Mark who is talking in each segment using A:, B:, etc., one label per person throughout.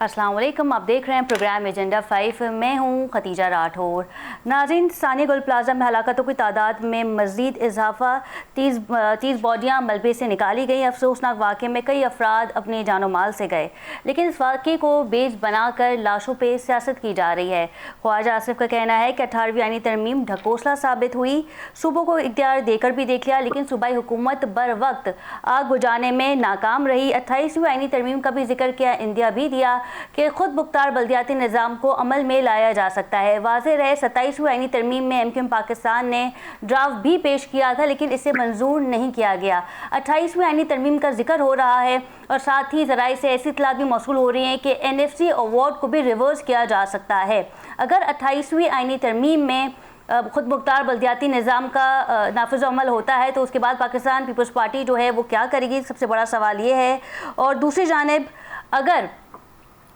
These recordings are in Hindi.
A: अस्सलाम वालेकुम, आप देख रहे हैं प्रोग्राम एजेंडा 5। मैं हूं खतीजा राठौर। नाज़रीन, सानिया गोल्ड प्लाजा में हलाकतों की तादाद में मज़ीद इजाफा, 30 बॉडियाँ मलबे से निकाली गई। अफसोसनाक वाक़े में कई अफराद अपने जानो माल से गए, लेकिन इस वाक़े को बेस बनाकर लाशों पर सियासत की जा रही है। ख्वाजा आसिफ का कहना है कि 18वीं आईनी तरमीम ढकोसला साबित हुई। सूबों को इख्तियार देकर भी देख लिया, लेकिन सूबाई हुकूमत बर वक्त आग बुझाने में नाकाम रही। 28वीं आईनी तरमीम का भी जिक्र किया, इंदिया भी दिया कि खुद मुख्तार बल्दियाती निज़ाम को अमल में लाया जा सकता है। वाज़ेह रहे, 27वीं आईनी तरमीम में MQM पाकिस्तान ने ड्राफ्ट भी पेश किया था, लेकिन इसे मंजूर नहीं किया गया। 28वीं आईनी तरमीम का जिक्र हो रहा है और साथ ही ज़राए से ऐसी इत्तलात भी मौसूल हो रही हैं कि NFC अवार्ड को भी रिवर्स किया जा सकता है। अगर 28वीं आईनी तरमीम में खुद मुख्तार बल्दियाती निज़ाम का नाफिज़ अमल होता है तो उसके बाद पाकिस्तान पीपल्स पार्टी जो है वो क्या करेगी, सबसे बड़ा सवाल ये है। और दूसरी जानिब अगर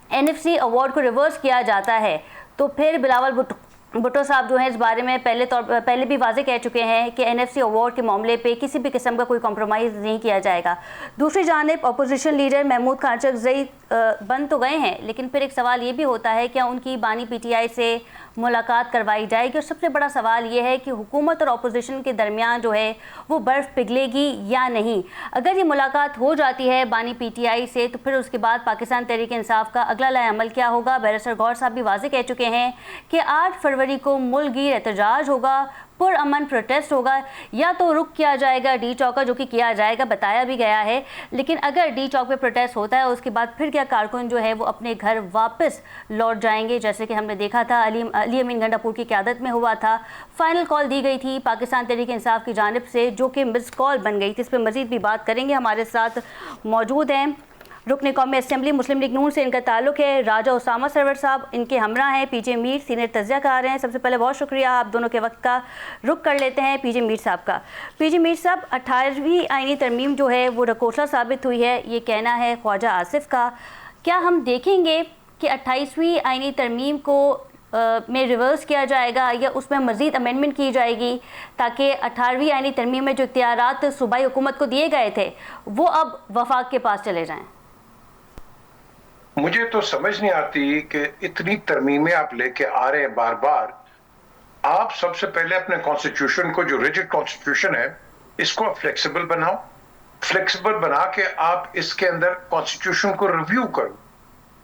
A: NFC अवार्ड को रिवर्स किया जाता है तो फिर बिलावल भुट्टो साहब जो हैं इस बारे में पहले भी वाजे कह चुके हैं कि NFC अवार्ड के मामले पे किसी भी किस्म का कोई कॉम्प्रोमाइज़ नहीं किया जाएगा। दूसरी जानिब अपोजिशन लीडर महमूद खान चकज़ई बन तो गए हैं, लेकिन फिर एक सवाल ये भी होता है क्या उनकी बानी PTI से मुलाकात करवाई जाएगी। और सबसे बड़ा सवाल ये है कि हुकूमत और अपोजिशन के दरमियान जो है वो बर्फ़ पिघलेगी या नहीं। अगर ये मुलाकात हो जाती है बानी PTI से तो फिर उसके बाद पाकिस्तान तहरीक इंसाफ का अगला लाएअमल क्या होगा। बैरिस्टर गौर साहब भी वाज़ेह कह चुके हैं कि 8 फरवरी को मुल्कगीर एहतजाज होगा, पुरअमन प्रोटेस्ट होगा, या तो रुक किया जाएगा D चौक का, जो कि किया जाएगा, बताया भी गया है। लेकिन अगर D चौक पे प्रोटेस्ट होता है उसके बाद फिर क्या कारकुन जो है वो अपने घर वापस लौट जाएंगे, जैसे कि हमने देखा था अली अमीन गंडापुर की क़यादत में हुआ था। फाइनल कॉल दी गई थी पाकिस्तान तहरीक इंसाफ की जानिब से, जो कि मिस कॉल बन गई थी। इस पर मज़ीद भी बात करेंगे। हमारे साथ मौजूद हैं रुकन कौमी असम्बली मुस्लिम लीग नून से इनका ताल्लुक़ है, राजा उसामा सरवर साहब इनके हमरा हैं। PJ मीर सीनियर तज्ज़िया कार हैं। सबसे पहले बहुत शुक्रिया, आप दोनों के वक्त का रुख कर लेते हैं PJ मीर साहब का। PJ मीर साहब, 18वीं आईनी तरमीम जो है वो ढकोसला साबित हुई है, ये कहना है ख्वाजा आसिफ का। क्या हम देखेंगे कि 28वीं आईनी तरमीम को में रिवर्स किया जाएगा या उसमें मज़ीद अमेंडमेंट की जाएगी ताकि 18वीं आईनी तरमीम में जो इख्तियारात सूबाई हुकूमत को दिए गए थे वो अब वफाक के पास चले जाएँ?
B: मुझे तो समझ नहीं आती कि इतनी तरमीमें आप लेके आ रहे हैं बार बार। आप सबसे पहले अपने कॉन्स्टिट्यूशन को, जो रिजिड कॉन्स्टिट्यूशन है, इसको फ्लेक्सिबल बनाओ। फ्लेक्सिबल बना के आप इसके अंदर कॉन्स्टिट्यूशन को रिव्यू करो।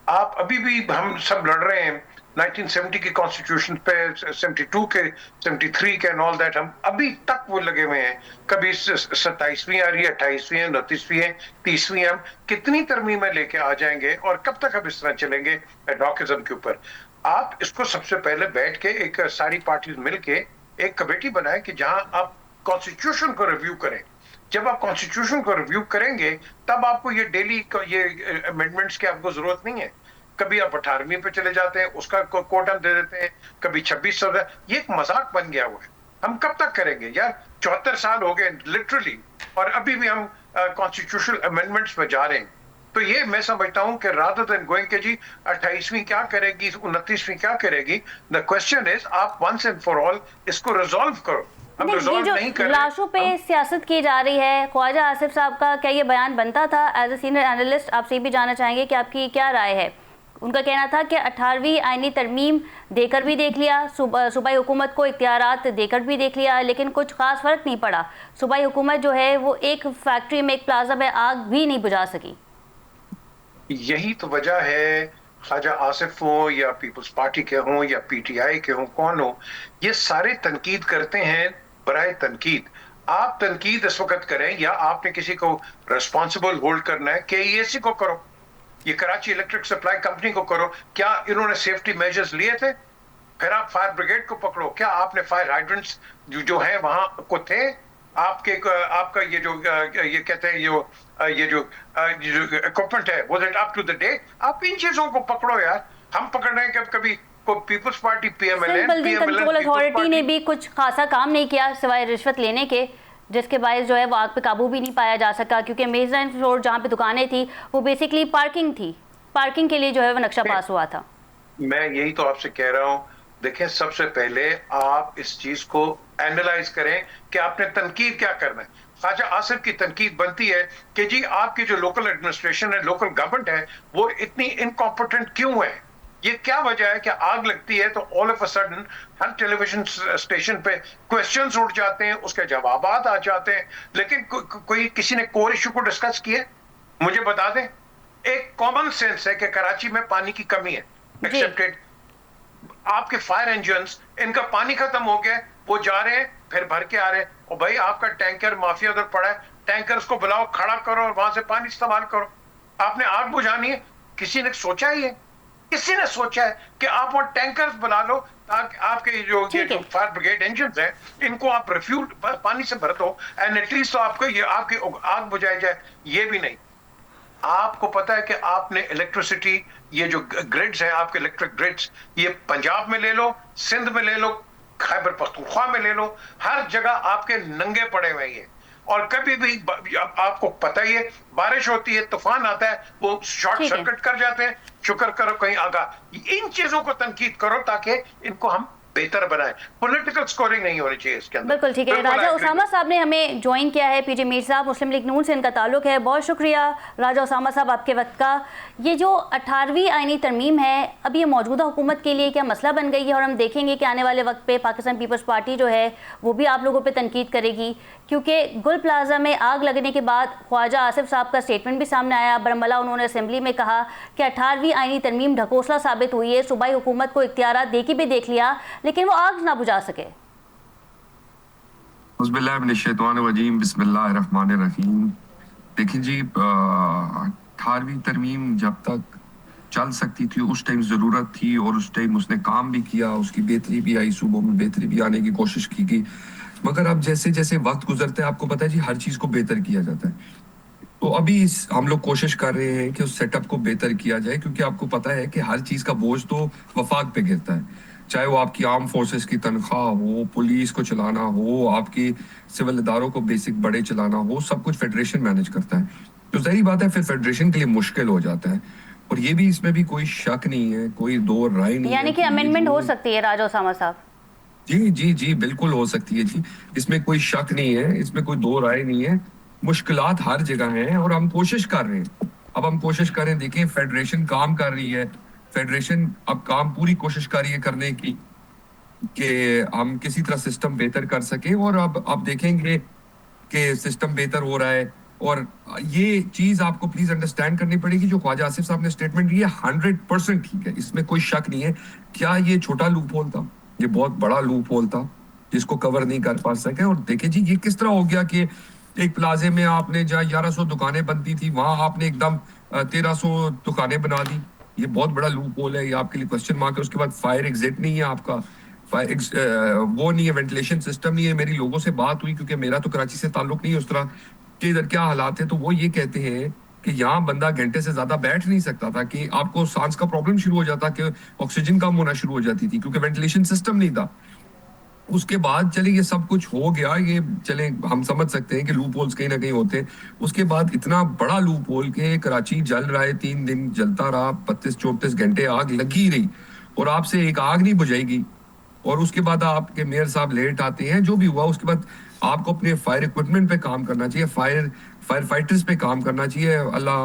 B: आप अभी भी, हम सब लड़ रहे हैं 1970 के कॉन्स्टिट्यूशन पे, 72 के, 73 के एंड ऑल दैट, हम अभी तक वो लगे हुए हैं। कभी 27वीं आ रही है, 28वीं है, 29वीं है, 30वीं। हम कितनी तरमीमें लेके आ जाएंगे और कब तक हम इस तरह चलेंगे एडवोकेज्म के ऊपर। आप इसको सबसे पहले बैठ के एक सारी पार्टीज मिलके एक कमेटी बनाए कि जहां आप कॉन्स्टिट्यूशन को रिव्यू करें। जब आप कॉन्स्टिट्यूशन को रिव्यू करेंगे तब आपको ये डेली ये अमेंडमेंट्स की आपको जरूरत नहीं है। कभी आप 18वीं पे चले जाते हैं, उसका कोटम दे देते हैं, कभी 2600। ये एक मजाक बन गया हुआ है। हम कब तक करेंगे यार? 74 साल हो गए लिटरली, और अभी भी हम कॉन्स्टिट्यूशनल अमेंडमेंट्स में जा रहे हैं। तो ये मैं समझता हूं कि रादर देन गोइंग के जी 28वीं क्या करेगी, 29वीं क्या करेगी, द क्वेश्चन इज आप वंस एंड फॉर ऑल इसको रिजॉल्व करो। हम रिजॉल्व नहीं कर रहे।
A: लाशों पे सियासत की जा रही है, ख्वाजा आसिफ साहब का क्या ये बयान बनता था? एज ए सीनियर एनालिस्ट आपसे भी जानना चाहेंगे कि आपकी क्या राय है। उनका कहना था कि 18वीं आईनी तरमीम देकर भी देख लिया, सूबाई हुकूमत को इख्तियारात देकर भी देख लिया, लेकिन कुछ खास फ़र्क नहीं पड़ा। सूबाई हुकूमत जो है वो एक फैक्ट्री में, एक प्लाजा में आग भी नहीं बुझा सकी।
B: यही तो वजह है, ख्वाजा आसिफ हो या पीपल्स पार्टी के हों या PTI के हों, कौन हो, ये सारे तनकीद करते हैं बराए तनकीद। आप तनकीद इस वक्त करें या आपने किसी को रिस्पॉन्सिबल होल्ड करना है, KESC को करो, ये कराची इलेक्ट्रिक सप्लाई कंपनी को करो। क्या इन्होंने सेफ्टी मेजर्स लिए थे? फिर आप फायर ब्रिगेड को पकड़ो। क्या आपने फायर हाइड्रेंट्स जो है वहां को थे? आपका ये जो ये कहते हैं ये जो इक्विपमेंट है, was it up to the date? आप इन चीजों को पकड़ो यार। हम पकड़ रहे हैं कभी को People's Party, PMLN
A: control authority ने भी कुछ खासा काम नहीं किया सिवाय रिश्वत लेने के, जिसके बायस जो है वो आग पे काबू भी नहीं पाया जा सका, क्योंकि मेजबान फ्लोर जहाँ पे दुकानें थी वो बेसिकली पार्किंग थी। पार्किंग के लिए जो है वो नक्शा पास हुआ था।
B: मैं यही तो आपसे कह रहा हूँ। देखें, सबसे पहले आप इस चीज को एनालाइज करें कि आपने तनकीद क्या करना है। ख्वाजा आसिफ की तनकीद बनती है कि जी आपकी जो लोकल एडमिनिस्ट्रेशन है, लोकल गवर्नमेंट है, वो इतनी इनकॉम्पिटेंट क्यों है? ये क्या वजह है कि आग लगती है तो all of a sudden her television station पे क्वेश्चंस उठ जाते हैं, उसके जवाब आ जाते हैं, लेकिन कोई किसी ने कोर इशू को डिस्कस किया? मुझे बता दें। एक कॉमन सेंस है कि कराची में पानी की कमी है, एक्सेप्टेड। आपके फायर इंजन्स, इनका पानी खत्म हो गया, वो जा रहे हैं फिर भर के आ रहे हैं, और भाई आपका टैंकर माफिया उधर पड़ा है, टैंकर को बुलाओ, खड़ा करो और वहां से पानी इस्तेमाल करो। आपने आग बुझानी है, किसी ने सोचा ही है? किसी ने सोचा है कि आप वो टैंकर्स बुला लो ताकि आपके जो फायर ब्रिगेड इंजन हैं, इनको आप रिफ्यूल पानी से भर दो एंड एटलीस्ट तो आपको ये आपकी आग बुझाई जाए? ये भी नहीं। आपको पता है कि आपने इलेक्ट्रिसिटी, ये जो ग्रिड्स हैं आपके इलेक्ट्रिक ग्रिड्स, ये पंजाब में ले लो, सिंध में ले लो, खैबर पख्तूनख्वा में ले लो, हर जगह आपके नंगे पड़े हुए हैं। और कभी भी आपको पता ही है, बारिश होती है, तूफान आता है, वो शॉर्ट सर्किट कर जाते हैं। शुक्र करो कहीं आगा। इन चीजों को तनकीद करो ताकि इनको हम बेहतर बनाए। पॉलिटिकल स्कोरिंग नहीं होनी चाहिए इसके अंदर।
A: बिल्कुल ठीक है। राजा उसामा साहब ने हमें ज्वाइन किया है, पीजे मीर साहब, मुस्लिम लीग नून से इनका ताल्लुक है। बहुत शुक्रिया राजा उसामा साहब आपके वक्त का। ये जो 18वीं आईनी तरमीम है, अब ये मौजूदा हुकूमत के लिए क्या मसला बन गई है? और हम देखेंगे कि आने वाले वक्त पे पाकिस्तान पीपल्स पार्टी जो है वो भी आप लोगों पर तनकीद करेगी, क्योंकि गुल प्लाजा में आग लगने के बाद ख्वाजा आसिफ साहब का स्टेटमेंट भी सामने आया। बरमला उन्होंने असेंबली में कहा कि 18वीं आईनी तरमीम ढकोसला साबित हुई है, सूबाई हुकूमत को इख्तियारात दे के भी देख लिया लेकिन वो आग ना बुझा सके।
C: बिस्मिल्लाहिर्रहमानिर्रहीम। देखिए जी, 18वीं तरमीम जब तक चल सकती थी उस टाइम ज़रूरत थी और उस टाइम उसने काम भी किया, उसकी बेहतरी भी आई, सूबों में बेहतरी भी आने की कोशिश की गई। मगर अब जैसे जैसे वक्त गुजरता है, आपको पता है जी, हर चीज़ को बेहतर किया जाता है। तो अभी हम लोग कोशिश कर रहे हैं कि उस सेटअप को बेहतर किया जाए, क्योंकि आपको पता है कि हर चीज़ का बोझ तो वफाक पे गिरता है। चाहे वो आपकी आर्म फोर्सेस की तनख्वाह हो, पुलिस को चलाना हो, आपकी सिविल इदारों को बेसिक बड़े चलाना हो, सब कुछ फेडरेशन मैनेज करता है। तो ज़ाहिर बात है फिर फेडरेशन के लिए मुश्किल हो जाता है। और ये भी, इसमें भी कोई शक नहीं है, कोई दो राय नहीं है,
A: यानी कि अमेंडमेंट हो सकती है राजा उसामा साहब?
C: जी जी जी, बिल्कुल हो सकती है जी, इसमें कोई शक नहीं है, इसमें कोई दो राय नहीं है। मुश्किलात हर जगह हैं और हम कोशिश कर रहे हैं। अब हम कोशिश करें, देखिए फेडरेशन काम कर रही है, फेडरेशन अब काम पूरी कोशिश कर रही है करने की कि हम किसी तरह सिस्टम बेहतर कर सके। और अब देखेंगे कि सिस्टम बेहतर हो रहा है। और ये चीज आपको प्लीज अंडरस्टैंड करनी पड़ेगी, जो ख्वाजा आसिफ साहब ने स्टेटमेंट दी है 100% ठीक है, इसमें कोई शक नहीं है। क्या ये छोटा लूप होल था? ये बहुत बड़ा लूप होल था जिसको कवर नहीं कर पा सके। और देखिए जी, ये किस तरह हो गया कि एक प्लाजे में आपने जहाँ 1100 दुकानें बनती थी, वहां आपने एकदम 1300 दुकानें बना दी। ये बहुत बड़ा लूप होल है, ये आपके लिए क्वेश्चन मार्क है। उसके बाद फायर एग्जिट नहीं है आपका, वो नहीं है, वेंटिलेशन सिस्टम नहीं है। मेरी लोगों से बात हुई, क्योंकि मेरा तो कराची से ताल्लुक नहीं है उस तरह कि इधर क्या हालात है, तो वो ये कहते हैं कि यहाँ बंदा घंटे से ज्यादा बैठ नहीं सकता था, कि आपको सांस का प्रॉब्लम शुरू हो जाता, कि ऑक्सीजन कम होना शुरू हो जाती थी, क्योंकि वेंटिलेशन सिस्टम नहीं था। उसके बाद चले ये सब कुछ हो गया, ये चले हम समझ सकते हैं कि लूप होल्स कहीं ना कहीं होते हैं। उसके बाद इतना बड़ा लूप होल के कराची जल रहा है, 3 दिन जलता रहा, 32-34 घंटे आग लगी रही, और आपसे एक आग नहीं बुझाएगी। और उसके बाद आपके मेयर साहब लेट आते हैं, जो भी हुआ उसके बाद आपको अपने फायर इक्विपमेंट पे काम करना चाहिए, फायर फाइटर्स पे काम करना चाहिए। अल्लाह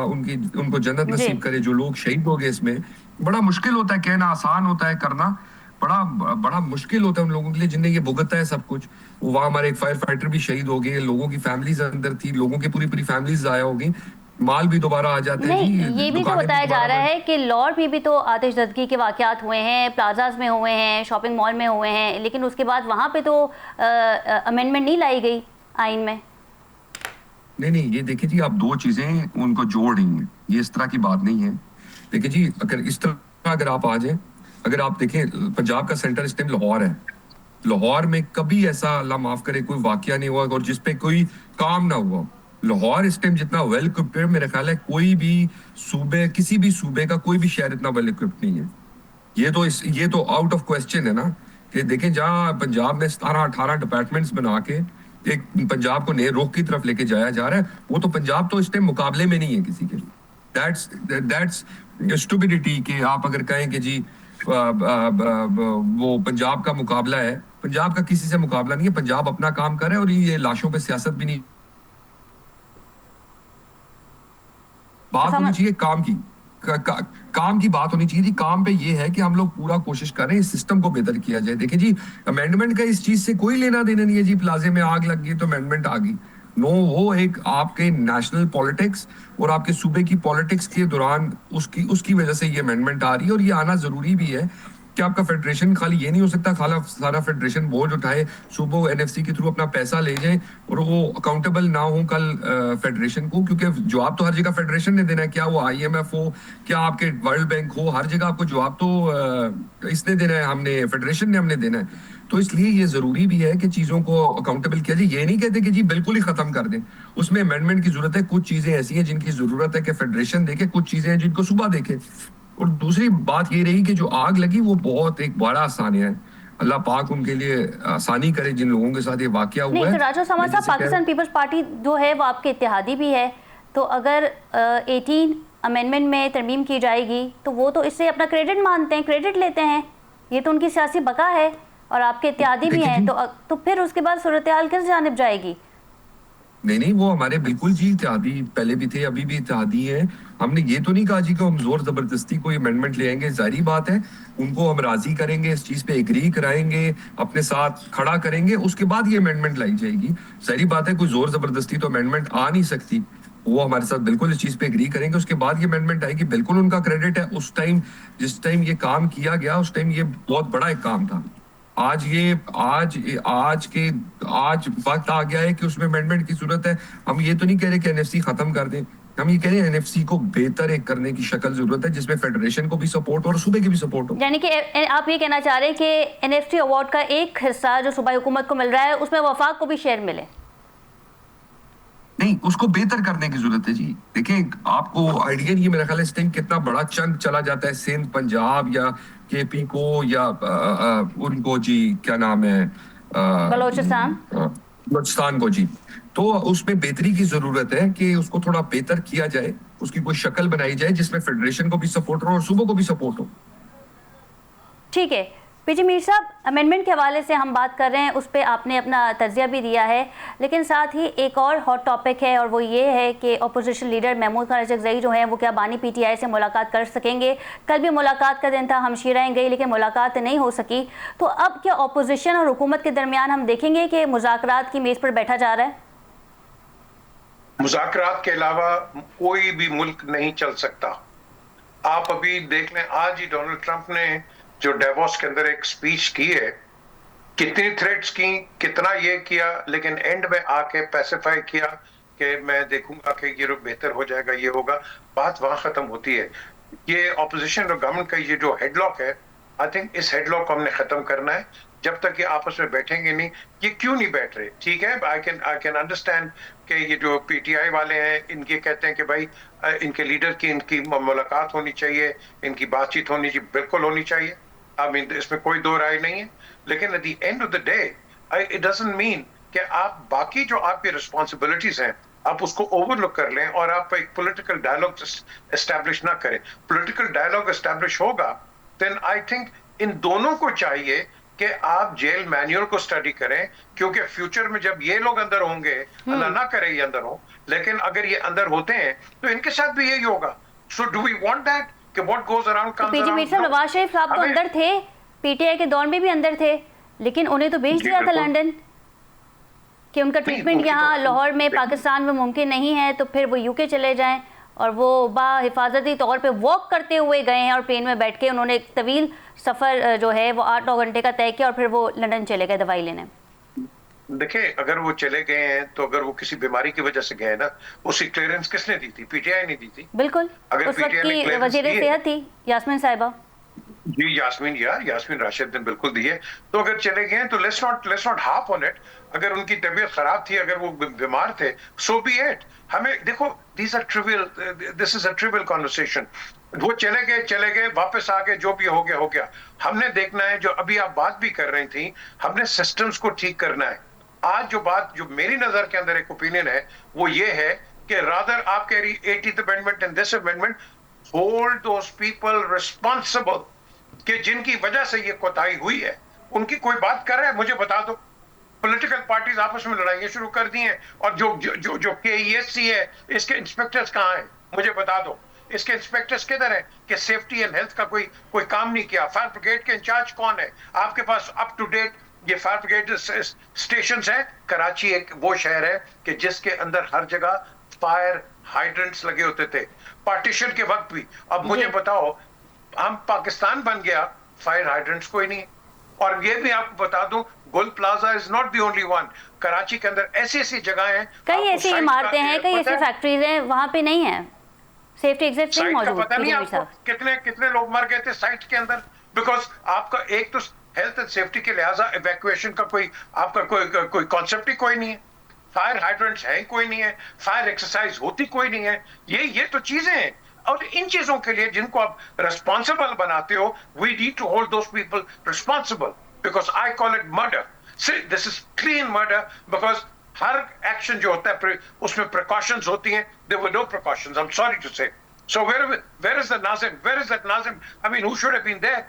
C: उनको जन्नत नसीब करे जो लोग शहीद हो गए इसमें। बड़ा मुश्किल होता है कहना, आसान होता है करना, बड़ा बड़ा मुश्किल होता है उन लोगों के लिए जिन्हें ये भुगता है सब कुछ। वहाँ हमारे एक फायर फाइटर भी शहीद हो गए, लोगों की फैमिलीज अंदर थी, लोगों की पूरी फैमिलीज जाया हो गई, माल भी दोबारा आ जाते हैं।
A: ये भी तो बताया जा रहा है कि लाहौर में भी तो आतिशदगी के वाकयात हुए हैं, प्लाजाज में हुए हैं, शॉपिंग मॉल में हुए हैं, लेकिन उसके बाद वहाँ पे तो अमेंडमेंट नहीं लाई गई आइन में।
C: नहीं, ये देखिए जी, आप दो चीजें उनको जोड़ रही हैं, ये इस तरह की बात नहीं है। देखिए जी, अगर इस तरह अगर आप आ जाए, अगर आप देखें पंजाब का सेंटर इस टाइम लाहौर है, लाहौर में कभी ऐसा अल्लाह माफ करे कोई वाकया नहीं हुआ और जिसपे कोई काम ना हुआ। लाहौर इस टाइम जितना वेल इक्विप्ड है, मेरा ख्याल है कोई भी सूबे, किसी भी सूबे का कोई भी शहर इतना वेल इक्विप्ड नहीं है। ये तो आउट ऑफ क्वेश्चन है ना, कि देखें जहाँ पंजाब में 17-18 डिपार्टमेंट्स बना के एक पंजाब को नए रुख की तरफ लेके जाया जा रहा है, वो तो पंजाब तो इस टाइम मुकाबले में नहीं है किसी के। दैट्स स्टुपिडिटी कि आप अगर कहें कि जी वो पंजाब का मुकाबला है, पंजाब का किसी से मुकाबला नहीं है। पंजाब अपना काम कर रहा है और ये लाशों पे सियासत भी नहीं बात होनी चाहिए काम की। काम की बात होनी चाहिए थी। काम पे ये है कि हम लोग पूरा कोशिश कर रहे हैं इस सिस्टम को बेहतर किया जाए। देखिए जी, अमेंडमेंट का इस चीज से कोई लेना देना नहीं है जी। प्लाजे में आग लग गई तो अमेंडमेंट आ गई, नो, वो एक आपके नेशनल पॉलिटिक्स और आपके सूबे की पॉलिटिक्स के दौरान उसकी उसकी वजह से ये अमेंडमेंट आ रही है। और ये आना जरूरी भी है कि आपका फेडरेशन खाली ये नहीं हो सकता खाला सारा फेडरेशन बोझ उठाए, सूबों एनएफसी के थ्रू अपना पैसा ले जाए और वो अकाउंटेबल ना हो कल फेडरेशन को, क्योंकि जवाब तो हर जगह फेडरेशन ने देना है। क्या वो आईएमएफ हो, क्या आपके वर्ल्ड बैंक हो, हर जगह आपको जवाब तो इसने देना है, हमने फेडरेशन ने हमने देना है। तो इसलिए ये जरूरी भी है कि चीजों को अकाउंटेबल किया जाए। ये नहीं कहते कि जी बिल्कुल ही खत्म कर दें, उसमें अमेंडमेंट की जरूरत है। कुछ चीजें ऐसी हैं जिनकी जरूरत है कि फेडरेशन देखे, कुछ चीजें हैं जिनको सूबा देखे। और दूसरी बात ये रही कि जो आग लगी वो बहुत एक बड़ा आसानिया है। अल्लाह पाक उनके लिए आसानी करे जिन लोगों के साथ ये वाकया हुआ है।
A: नहीं, राजू समाज साहब, पाकिस्तान पीपल्स पार्टी जो है वो आपके इत्तेहादी भी है, तो अगर 18 अमेंडमेंट में तरमीम की जाएगी तो वो तो इससे अपना क्रेडिट मानते हैं, क्रेडिट लेते हैं, ये तो उनकी सियासी बका है और आपके इत्तेहादी भी हैं, तो फिर उसके बाद सूरत हाल किस जानिब जाएगी?
C: नहीं, वो हमारे बिल्कुल जी इत्तेहादी पहले भी थे, अभी भी इत्तेहादी हैं। हमने ये तो नहीं कहा जी कि हम जोर जबरदस्ती कोई अमेंडमेंट ले आएंगे। जाहिर बात है उनको हम राजी करेंगे, इस चीज पे एग्री कराएंगे, अपने साथ खड़ा करेंगे, उसके बाद ये अमेंडमेंट लाई जाएगी। जाहिर बात है कोई जोर जबरदस्ती तो अमेंडमेंट आ नहीं सकती। वो हमारे साथ बिल्कुल इस चीज पे एग्री करेंगे, उसके बाद ये अमेंडमेंट आएगी। बिल्कुल उनका क्रेडिट है। उस टाइम जिस टाइम ये काम किया गया उस टाइम ये बहुत बड़ा एक काम था। आज वक्त आ गया है कि उसमें अमेंडमेंट की जरूरत है। हम ये तो नहीं कह रहे कि एनएफसी खत्म कर दें, हम ये कह रहे हैं एनएफसी को बेहतर एक करने की शक्ल जरूरत है जिसमें फेडरेशन को भी सपोर्ट हो और सूबे की भी सपोर्ट हो।
A: यानी कि आप ये कहना चाह रहे हैं कि एनएफसी अवार्ड का एक हिस्सा जो सूबाई हुकूमत को मिल रहा है उसमें वफाक को भी शेयर मिले?
C: नहीं, उसको बेहतर करने की जरूरत है जी। देखिए आपको आइडिया नहीं है मेरा ख्याल है इस टाइम कितना बड़ा चंक चला जाता है सिंध, पंजाब या केपी को या उनको जी क्या नाम है बलोचिस्तान को जी। तो उसमें बेहतरी की जरूरत है कि उसको थोड़ा बेहतर किया जाए, उसकी कोई शक्ल बनाई जाए जिसमें फेडरेशन को भी सपोर्ट हो और सूबों को भी सपोर्ट हो।
A: ठीक है पीजी मीर साहब, अमेंडमेंट के हवाले से हम बात कर रहे हैं, उस पर आपने अपना तजिया भी दिया है, लेकिन साथ ही एक और हॉट टॉपिक है और वो ये है कि अपोजिशन लीडर महमूद खान अजगज़ई जो हैं वो क्या बानी पीटीआई से मुलाकात कर सकेंगे? कल भी मुलाकात का दिन था, हम शीराएं गई लेकिन मुलाकात नहीं हो सकी। तो अब क्या अपोजिशन और हुकूमत के दरमियान हम देखेंगे कि मुज़ाकरात की मेज़ पर बैठा जा रहा है?
B: मुज़ाकरात के अलावा कोई भी मुल्क नहीं चल सकता। आप अभी देख लें, आज ही डोनाल्ड ट्रंप ने जो डेवोस के अंदर एक स्पीच की है, कितनी थ्रेट्स की, कितना ये किया, लेकिन एंड में आके पैसिफाई किया कि मैं देखूंगा कि ये बेहतर हो जाएगा, ये होगा, बात वहां खत्म होती है। ये ऑपोजिशन और गवर्नमेंट का ये जो हेडलॉक है, आई थिंक इस हेडलॉक को हमने खत्म करना है। जब तक ये आपस में बैठेंगे नहीं, ये क्यों नहीं बैठ रहे? ठीक है, आई कैन अंडरस्टैंड कि ये जो पीटीआई वाले हैं इनके कहते हैं कि भाई इनके लीडर की इनकी मुलाकात होनी चाहिए, इनकी बातचीत होनी चाहिए, बिल्कुल होनी चाहिए। आई मीन इसमें कोई दो राय नहीं है, लेकिन at the end of the day it doesn't mean कि आप बाकी जो आपकी रिस्पॉन्सिबिलिटीज हैं आप उसको ओवरलुक कर लें और आप एक पॉलिटिकल डायलॉग एस्टैब्लिश ना करें। पॉलिटिकल डायलॉग एस्टैब्लिश होगा देन आई थिंक इन दोनों को चाहिए कि आप जेल मैन्युअल को स्टडी करें, क्योंकि फ्यूचर में जब ये लोग अंदर होंगे, अल्लाह ना करे ये अंदर हो, लेकिन अगर ये अंदर होते हैं तो इनके साथ भी यही होगा। So do we want that कि व्हाट गोज अराउंड कम्स
A: पीजी मीर साहब, नवाज शरीफ साहब तो अंदर थे, पीटीआई के दौर में भी अंदर थे, लेकिन उन्हें तो भेज दिया था लंदन कि उनका ट्रीटमेंट यहाँ लाहौर में पाकिस्तान में मुमकिन नहीं है, तो फिर वो यूके चले जाएं और वो बाहिफाजती तौर पे वॉक करते हुए गए हैं और प्लेन में बैठ के उन्होंने एक तवील सफ़र जो है वो 8-9 घंटे का तय किया और फिर वो लंदन चले गए दवाई लेने।
B: देखिए, अगर वो चले गए हैं तो अगर वो किसी बीमारी की वजह से गए ना, उसकी क्लियरेंस किसने दी थी? पीटीआई ने दी थी।
A: बिल्कुल,
B: अगर
A: उस वक्त की वज़ीर सेहत थी यास्मीन साहिबा
B: जी, यास्मीन राशिद ने बिल्कुल दी है। तो अगर चले गए तो let's not half on it. अगर उनकी तबीयत खराब थी, अगर वो बीमार थे, सो बी इट। हमें देखो, this is a trivial conversation. वो चले गए, वापस आ गए, जो भी हो गया। हमने देखना है, जो अभी आप बात भी कर रही थी, हमने सिस्टम्स को ठीक करना है। आज जो मेरी नजर के अंदर एक ओपिनियन है वो ये है कि रादर आप कह रही 80th amendment and this amendment, hold those people responsible कि जिनकी वजह से ये कोताही हुई है, उनकी कोई बात कर रहा है मुझे बता दो। पॉलिटिकल पार्टीज आपस में लड़ाइयां शुरू कर दी हैं और जो KESC है इसके इंस्पेक्टर्स कहाँ हैं मुझे बता दो, इसके इंस्पेक्टर्स किधर है कि सेफ्टी एंड हेल्थ का कोई काम नहीं किया? फायर ब्रिगेड के इंचार्ज कौन है आपके पास? अप टू डेट ये फायर ब्रिगेड स्टेशन है। कराची एक वो शहर है कि जिसके अंदर हर जगह फायर हाइड्रेंट्स लगे होते थे पार्टीशन के वक्त भी। अब मुझे बताओ, हम पाकिस्तान बन गया, फायर हाइड्रेंट्स कोई नहीं। और ये भी आपको बता दूं, गुल plaza is not the only one. Karachi के अंदर ऐसी ऐसी जगह हैं,
A: कई ऐसी इमारतें हैं, कई ऐसी फैक्ट्रीज हैं, वहां पे नहीं है सेफ्टी एग्जिट नहीं मौजूद।
B: पता नहीं आपको कितने लोग मर गए थे साइट के अंदर, बिकॉज आपका एक तो हेल्थ एंड सेफ्टी के लिहाजा इवैक्यूएशन का आपका कोई कॉन्सेप्ट ही कोई नहीं है। फायर हाइड्रेंट्स है कोई नहीं है, फायर एक्सरसाइज होती कोई नहीं है। ये तो चीजें हैं, और इन चीजों के लिए जिनको आप रिस्पॉन्सिबल बनाते हो, we need to hold those people responsible, because I call it murder. This is clean murder, because हर एक्शन जो होता है उसमें प्रिकॉशंस होती हैं। There were no precautions, I am sorry to say. So where is the Nazim? Where is that Nazim? I mean, who should have been there?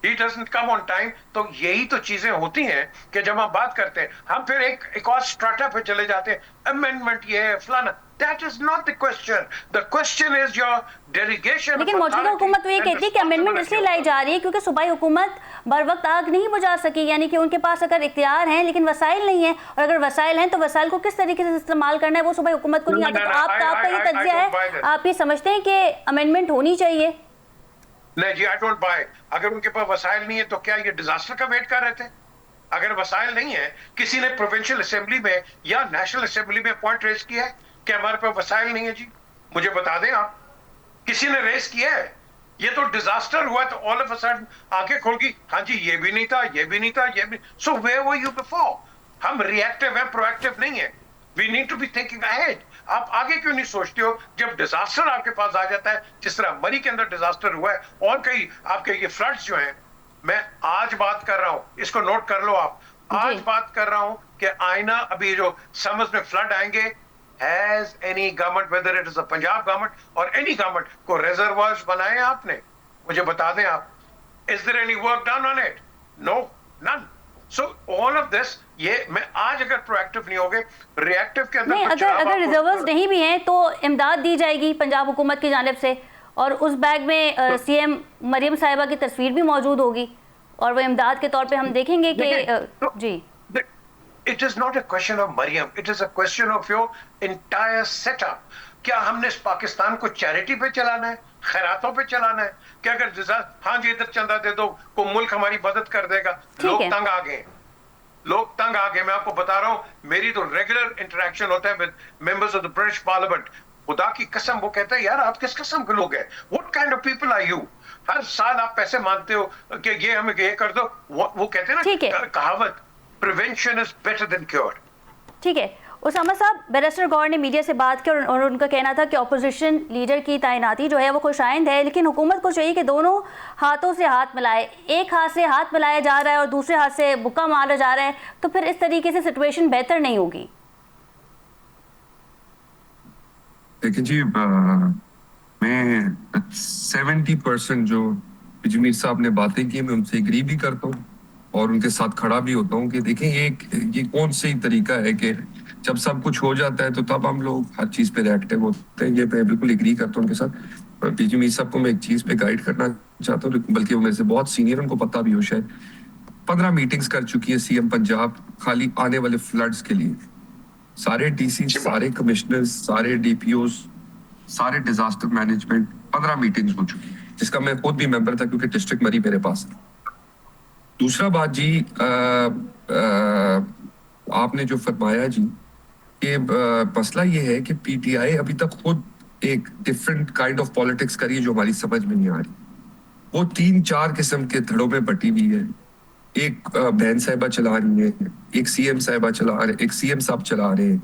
B: He doesn't come on time। तो यही तो चीजें होती हैं कि जब हम बात करते हैं, हम फिर एक और स्ट्राटा पे चले जाते हैं, अमेंडमेंट ये है फलाना। That is not the question. The question is your delegation।
A: लेकिन मौजूदा हुकूमत तो ये कहती है कि अमेंडमेंट इसलिए लाई जा रही है क्योंकि सूबाई हुकूमत बर वक्त आग नहीं बुझा सकी, यानी कि उनके पास अगर इख्तियार हैं लेकिन वसाइल नहीं है, और अगर वसाइल हैं तो वसाइल को किस तरीके से इस्तेमाल करना है वो सूबाई हुकूमत को नहीं आता। तो आपका ये तज्जिया है, आप ये समझते हैं कि अमेंडमेंट होनी चाहिए?
B: नहीं जी, आई डोंट बाय। अगर उनके पास वसाइल नहीं है तो क्या ये डिजास्टर का वेट कर रहे थे? अगर वसाइल नहीं है, किसी ने प्रोविंशियल असेंबली में या नेशनल असेंबली में पॉइंट रेस किया है कि हमारे पास वसाइल नहीं है? जी मुझे बता दें आप, किसी ने रेस किया है? ये तो डिजास्टर हुआ तो ऑल ऑफ अ सडन आंखें खोल गई, हाँ जी ये भी नहीं था, ये भी नहीं था, ये भी। So where were you before? हम रिएक्टिव हैं, प्रोएक्टिव नहीं है। We need to be thinking ahead. आप आगे क्यों नहीं सोचते हो? जब डिजास्टर आपके पास आ जाता है, जिस तरह मरी के अंदर डिजास्टर हुआ है और कई आपके ये फ्लड्स जो हैं, मैं आज बात कर रहा हूं, इसको नोट कर लो आप, आज बात कर रहा हूं कि आईना अभी जो समर्स में फ्लड आएंगे, has any government, whether it is the Punjab government और एनी गवर्नमेंट, को रिजर्वायर्स बनाए आपने? मुझे बता दें आप, is there any work done on it? No, none. So all of this, ये मैं आज अगर प्रोएक्टिव नहीं होगे, रिएक्टिव के अंदर
A: नहीं, अगर रिजर्वर्स नहीं भी हैं तो इमदाद दी जाएगी पंजाब हुकूमत की जानिब से, और उस बैग में सीएम मरियम साहिबा की तस्वीर भी मौजूद होगी, और वो इमदाद के तौर पे हम देखेंगे कि जी।
B: It is not a question of Maryam, it is a question of your entire setup। क्या हमने इस पाकिस्तान को चैरिटी पे चलाना है, खैरातों पे चलाना है? क्या अगर हाँ जी इधर चंदा दे दो को मुल्क हमारी मदद कर देगा? लोग तंग आ गए, लोग तंग आ गए। मैं आपको बता रहा हूं, मेरी तो रेगुलर इंटरेक्शन होता है with members of the British parliament. खुदा की कसम वो कहते हैं, यार आप किस किस्म के लोग हैं? What kind of people are you? हर साल आप पैसे मांगते हो कि ये हमें ये कर दो। वो कहते हैं ना कहावत, prevention is better than cure.
A: ठीक है उसामा साहब, बैरिस्टर गौहर ने मीडिया से बात की और उनका कहना था कि अपोजिशन लीडर की तैनाती जो है वो खुशाइंद है, लेकिन हुकूमत को चाहिए कि दोनों हाथों से हाथ मिलाए। एक हाथ से हाथ मिलाया जा रहा है और दूसरे हाथ से बुक्का मारा जा रहा है, तो फिर इस तरीके से सिचुएशन बेहतर नहीं होगी।
C: देखिए जी, मैं 70% जो बिजमीर साहब ने बातें की मैं उनसे एग्री भी करता हूँ और उनके साथ खड़ा भी होता हूँ कि देखें ये कौन सी तरीका है कि जब सब कुछ हो जाता है तो तब हम लोग हर चीज पे रिएक्टिव होते हैं। ये मैं बिल्कुल एग्री करता हूँ उनके साथ। बिजमीर साहब को मैं एक चीज पे गाइड करना चाहता हूँ, बल्कि वो मेरे से बहुत सीनियर, उनको पता भी हो शायद। 15 मीटिंग्स कर चुकी है सीएम पंजाब खाली आने वाले फ्लड्स के लिए। सारे डीसी, सारे कमिश्नर्स, सारे डीपीओस, सारे डिजास्टर मैनेजमेंट, 15 मीटिंग्स हो चुकी है, जिसका मैं खुद भी मेंबर था क्योंकि डिस्ट्रिक्ट मरी मेरे पास है। दूसरा बात जी, आपने जो फरमाया जी कि मसला ये है कि पीटीआई अभी तक खुद एक डिफरेंट काइंड ऑफ पॉलिटिक्स करी है जो हमारी समझ में नहीं आ रही। वो 3-4 किस्म के धड़ों में बटी हुई है। एक बहन साहिबा चला रही है, एक सीएम साहिबा चला रहे, एक सीएम साहब चला रहे हैं,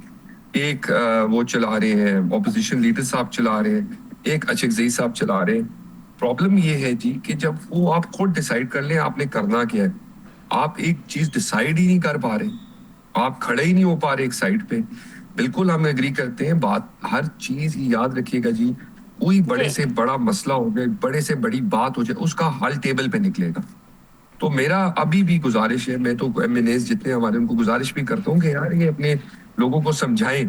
C: एक वो चला रहे हैं, ऑपोजिशन लीडर साहब चला रहे हैं, एक अशकजई साहब चला रहे हैं। प्रॉब्लम ये है जी कि जब वो आप खुद डिसाइड कर लें आपने करना क्या है, आप एक चीज डिसाइड ही नहीं कर पा रहे, आप खड़े ही नहीं हो पा रहे एक साइड पे। बिल्कुल हम एग्री करते हैं, बात हर चीज याद रखिएगा जी, कोई बड़े से बड़ा मसला हो गया, बड़े से बड़ी बात हो जाए, उसका हल टेबल पे निकलेगा। तो मेरा अभी भी गुजारिश है, मैं तो एमएनएस जितने हमारे उनको गुजारिश भी करता हूँ कि यार ये अपने लोगों को समझाएं,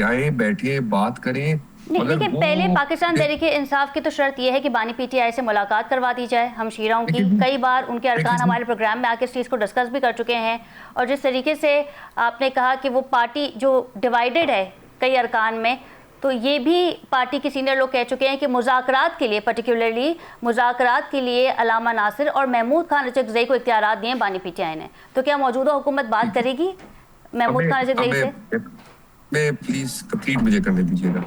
C: आए बैठे बात करें,
A: नहीं,
C: मगर
A: लेकिन
C: वो
A: पहले पाकिस्तान तहरीक-ए-इंसाफ की तो शर्त यह है कि बानी पीटीआई से मुलाकात करवा दी जाए हमशीराओं की।
C: देखिए जी,
A: कई बार उनके
C: देखिए
A: अरकान
C: जी,
A: हमारे प्रोग्राम में आके इस चीज़ को डिस्कस भी कर चुके हैं, और जिस तरीके से आपने कहा कि वो पार्टी जो डिवाइडेड है कई अरकान में, तो ये भी पार्टी के सीनियर लोग कह चुके हैं कि मुज़ाकरात के लिए, पर्टिकुलरली मुज़ाकरात के लिए अलामा नासिर और महमूद खान रज़क़ज़ई को इख्तियारात दिए हैं बानी पीटीआई ने। तो क्या मौजूदा हुकूमत बात करेगी महमूद खान रज़क़ज़ई से?
C: मैं प्लीज कंप्लीट मुझे करने दीजिएगा।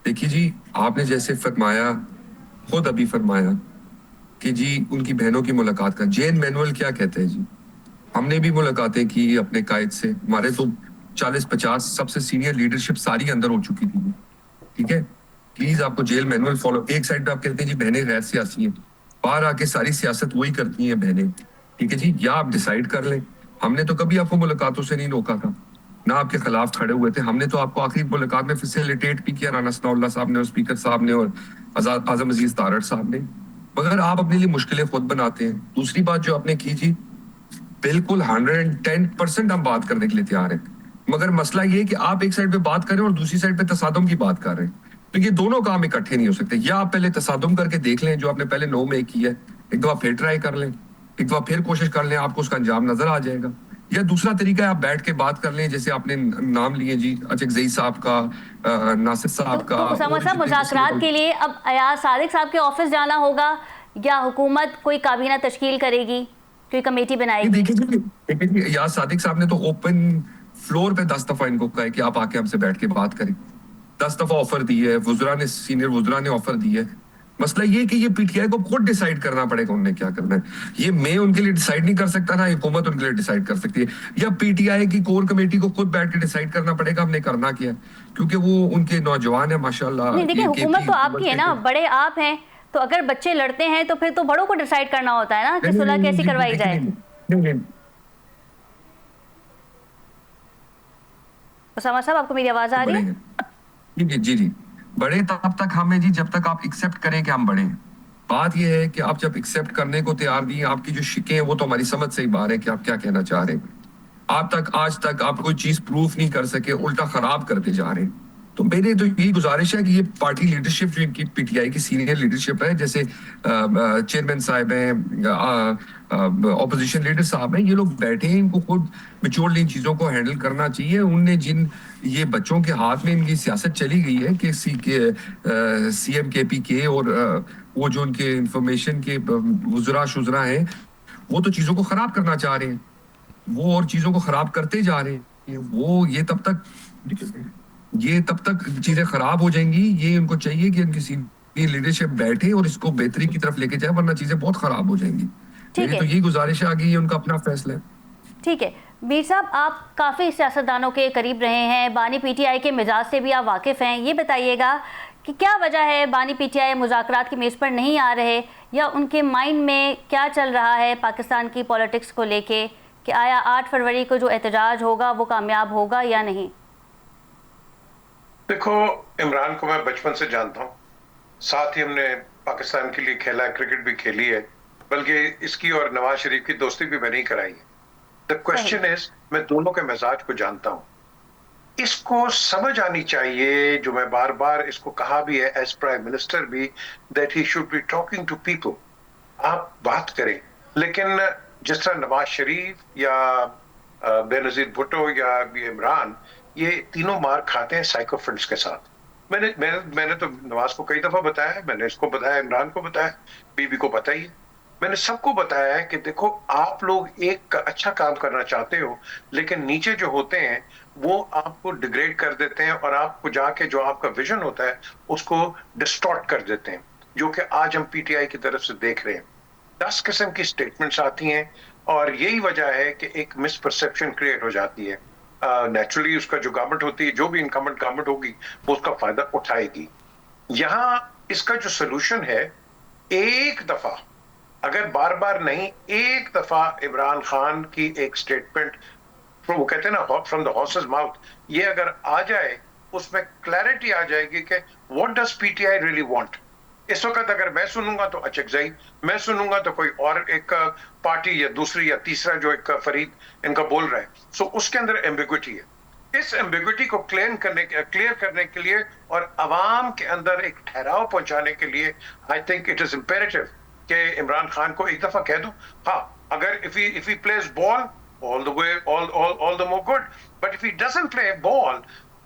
C: देखिए जी, आपने जैसे फरमाया, खुद अभी फरमाया कि जी उनकी बहनों की मुलाकात का जेन मैनुअल क्या कहते हैं जी। हमने भी मुलाकातें की अपने कायद से, हमारे तो 40-50 सबसे सीनियर लीडरशिप सारी अंदर हो चुकी थी। ठीक है, प्लीज आपको जेल मैनुअल फॉलो। एक साइड पे आप कहते हैं जी बहनें गैर सियासी हैं, बाहर आके सारी सियासत वही करती हैं बहनें। ठीक है जी, या आप डिसाइड कर लें। हमने तो कभी आपको मुलाकातों से नहीं रोका था, ना आपके खिलाफ खड़े हुए थे। हमने तो आपको आखिरी मुलाकात में फैसिलिटेट भी किया, राना सनाउल्लाह साहब ने और स्पीकर साहब ने और आजम अजीज तारड़ साहब ने। मगर आप अपने लिए मुश्किलें खुद बनाते हैं। दूसरी बात जो आपने की जी, बिल्कुल 110% हम बात करने के लिए तैयार हैं, मगर मसला ये है कि आप एक साइड पे बात कर रहे हैं और दूसरी साइड पे तसादुम की बात कर रहे हैं। तो ये दोनों काम इकट्ठे नहीं हो सकते। या आप पहले तसादुम करके देख लें, जो आपने पहले 9 में किया है, एक दफा फिर ट्राई कर लें, एक दफा फिर कोशिश कर लें, आपको उसका अंजाम नजर आ जाएगा। या दूसरा तरीका है आप बैठ के बात कर लें, जैसे आपने नाम लिए जी रज़क़ज़ई साहब का, नासिर साहब का।
A: तो उसामा साहब, मुज़ाकरात के लिए अब अयाज सादिक साहब के ऑफिस जाना होगा या हुकूमत कोई काबीना तश्कील करेगी, कोई कमेटी बनाएगी?
C: देखिए जी, याद सादिक साहब ने तो ओपन फ्लोर पे 10 दफा इनको कहा है कि आप आके हमसे बैठ के बात करें। 10 दफा ऑफर दी है, वुज़रा ने, सीनियर वुज़रा ने ऑफर दी है। मसला ये है कि ये पीटीआई को खुद डिसाइड करना पड़ेगा उन्हें क्या करना है। ये मैं उनके लिए डिसाइड नहीं कर सकता, ना हुकूमत उनके लिए डिसाइड कर सकती है। या पीटीआई की कोर कमेटी को खुद बैठ के डिसाइड करना पड़ेगा हमने करना क्या है, क्योंकि वो उनके नौजवान है माशाल्लाह।
A: नहीं, देखिए हुकूमत तो आपकी है ना, बड़े आप हैं, तो अगर बच्चे लड़ते हैं तो फिर तो बड़ों को डिसाइड करना होता है ना कि सुलह कैसी करवाई जाए। उसामा साहब, आपको मेरी आवाज आ रही है?
C: जी जी जी, बड़े तब तक हमें जी जब तक आप एक्सेप्ट करें कि हम बड़े हैं। बात यह है कि आप जब एक्सेप्ट करने को तैयार नहीं, आपकी जो शिकें हैं वो तो हमारी समझ से ही बाहर है कि आप क्या कहना चाह रहे हैं। आज तक आप कोई चीज प्रूफ नहीं कर सके, उल्टा खराब करते जा रहे हैं। तो मेरी तो यही गुजारिश है कि ये पार्टी लीडरशिप जो इनकी पीटीआई की सीनियर लीडरशिप है, जैसे चेयरमैन साहब हैं, ऑपोजिशन लीडर साहब हैं, ये लोग बैठे हैं, इनको खुद मेच्योरली इन चीजों को हैंडल करना चाहिए। उनने जिन ये बच्चों के हाथ में इनकी सियासत चली गई है कि सीएम केपी के और वो जो उनके इंफॉर्मेशन के वुज़रा शुज़रा हैं, वो तो चीजों को खराब करना चाह रहे हैं, वो और चीजों को खराब करते जा रहे हैं। वो ये तब तक चीजें खराब हो जाएंगी। ये उनको चाहिए कि इनकी सीनियर लीडरशिप बैठे और इसको बेहतरी की तरफ लेके जाए, वरना चीजें बहुत खराब हो जाएंगी। मेरी तो यही गुजारिश है, आगे ये उनका अपना फैसला है।
A: ठीक है मीर साहब, आप काफ़ी सियासतदानों के करीब रहे हैं, बानी पीटीआई के मिजाज से भी आप वाकिफ़ हैं। ये बताइएगा कि क्या वजह है बानी पीटीआई मुज़ाकरात की मेज़ पर नहीं आ रहे, या उनके माइंड में क्या चल रहा है पाकिस्तान की पॉलिटिक्स को लेके, कि आया 8 फरवरी को जो एहतजाज होगा वो कामयाब होगा या नहीं?
B: देखो, इमरान को मैं बचपन से जानता हूँ, साथ ही हमने पाकिस्तान के लिए खेला, क्रिकेट भी खेली है, बल्कि इसकी और नवाज शरीफ की दोस्ती भी मैंने ही कराई है। द क्वेश्चन इज, मैं दोनों के मिजाज को जानता हूँ। इसको समझ आनी चाहिए, जो मैं बार बार इसको कहा भी है एज प्राइम मिनिस्टर भी, that he should be talking to people. आप बात करें, लेकिन जिस तरह नवाज शरीफ या बेनजीर भुट्टो या इमरान, ये तीनों मार खाते हैं साइकोफ्रेंड्स के साथ। मैंने तो नवाज को कई दफा बताया है, मैंने इसको बताया, इमरान को बताया, बीबी को पता ही है, मैंने सबको बताया है कि देखो, आप लोग एक अच्छा काम करना चाहते हो, लेकिन नीचे जो होते हैं वो आपको डिग्रेड कर देते हैं और आपको जाके जो आपका विजन होता है उसको डिस्टॉर्ट कर देते हैं, जो कि आज हम पीटीआई की तरफ से देख रहे हैं। 10 किस्म की स्टेटमेंट्स आती हैं और यही वजह है कि एक मिसपरसेप्शन क्रिएट हो जाती है। नेचुरली उसका जो गवर्नमेंट होती है, जो भी इनकम्बेंट गवर्नमेंट होगी, वो उसका फायदा उठाएगी। यहाँ इसका जो सोल्यूशन है, एक दफा, अगर बार बार नहीं, एक दफा इमरान खान की एक स्टेटमेंट, वो कहते हैं ना फ्रॉम द हॉर्सेस माउथ, ये अगर आ जाए, उसमें क्लैरिटी आ जाएगी कि what does PTI really want. इस वक्त अगर मैं सुनूंगा तो रज़क़ज़ई, मैं सुनूंगा तो कोई और एक पार्टी या दूसरी या तीसरा जो एक फरीद इनका बोल रहा है, सो उसके अंदर एम्बिग्विटी है। इस एम्बिग्विटी को क्लियर करने के लिए और अवाम के अंदर एक ठहराव पहुंचाने के लिए I think it is imperative कि इमरान खान को एक दफा कह दूं, हाँ अगर if he plays ball all the way all the more good, but if he doesn't play ball,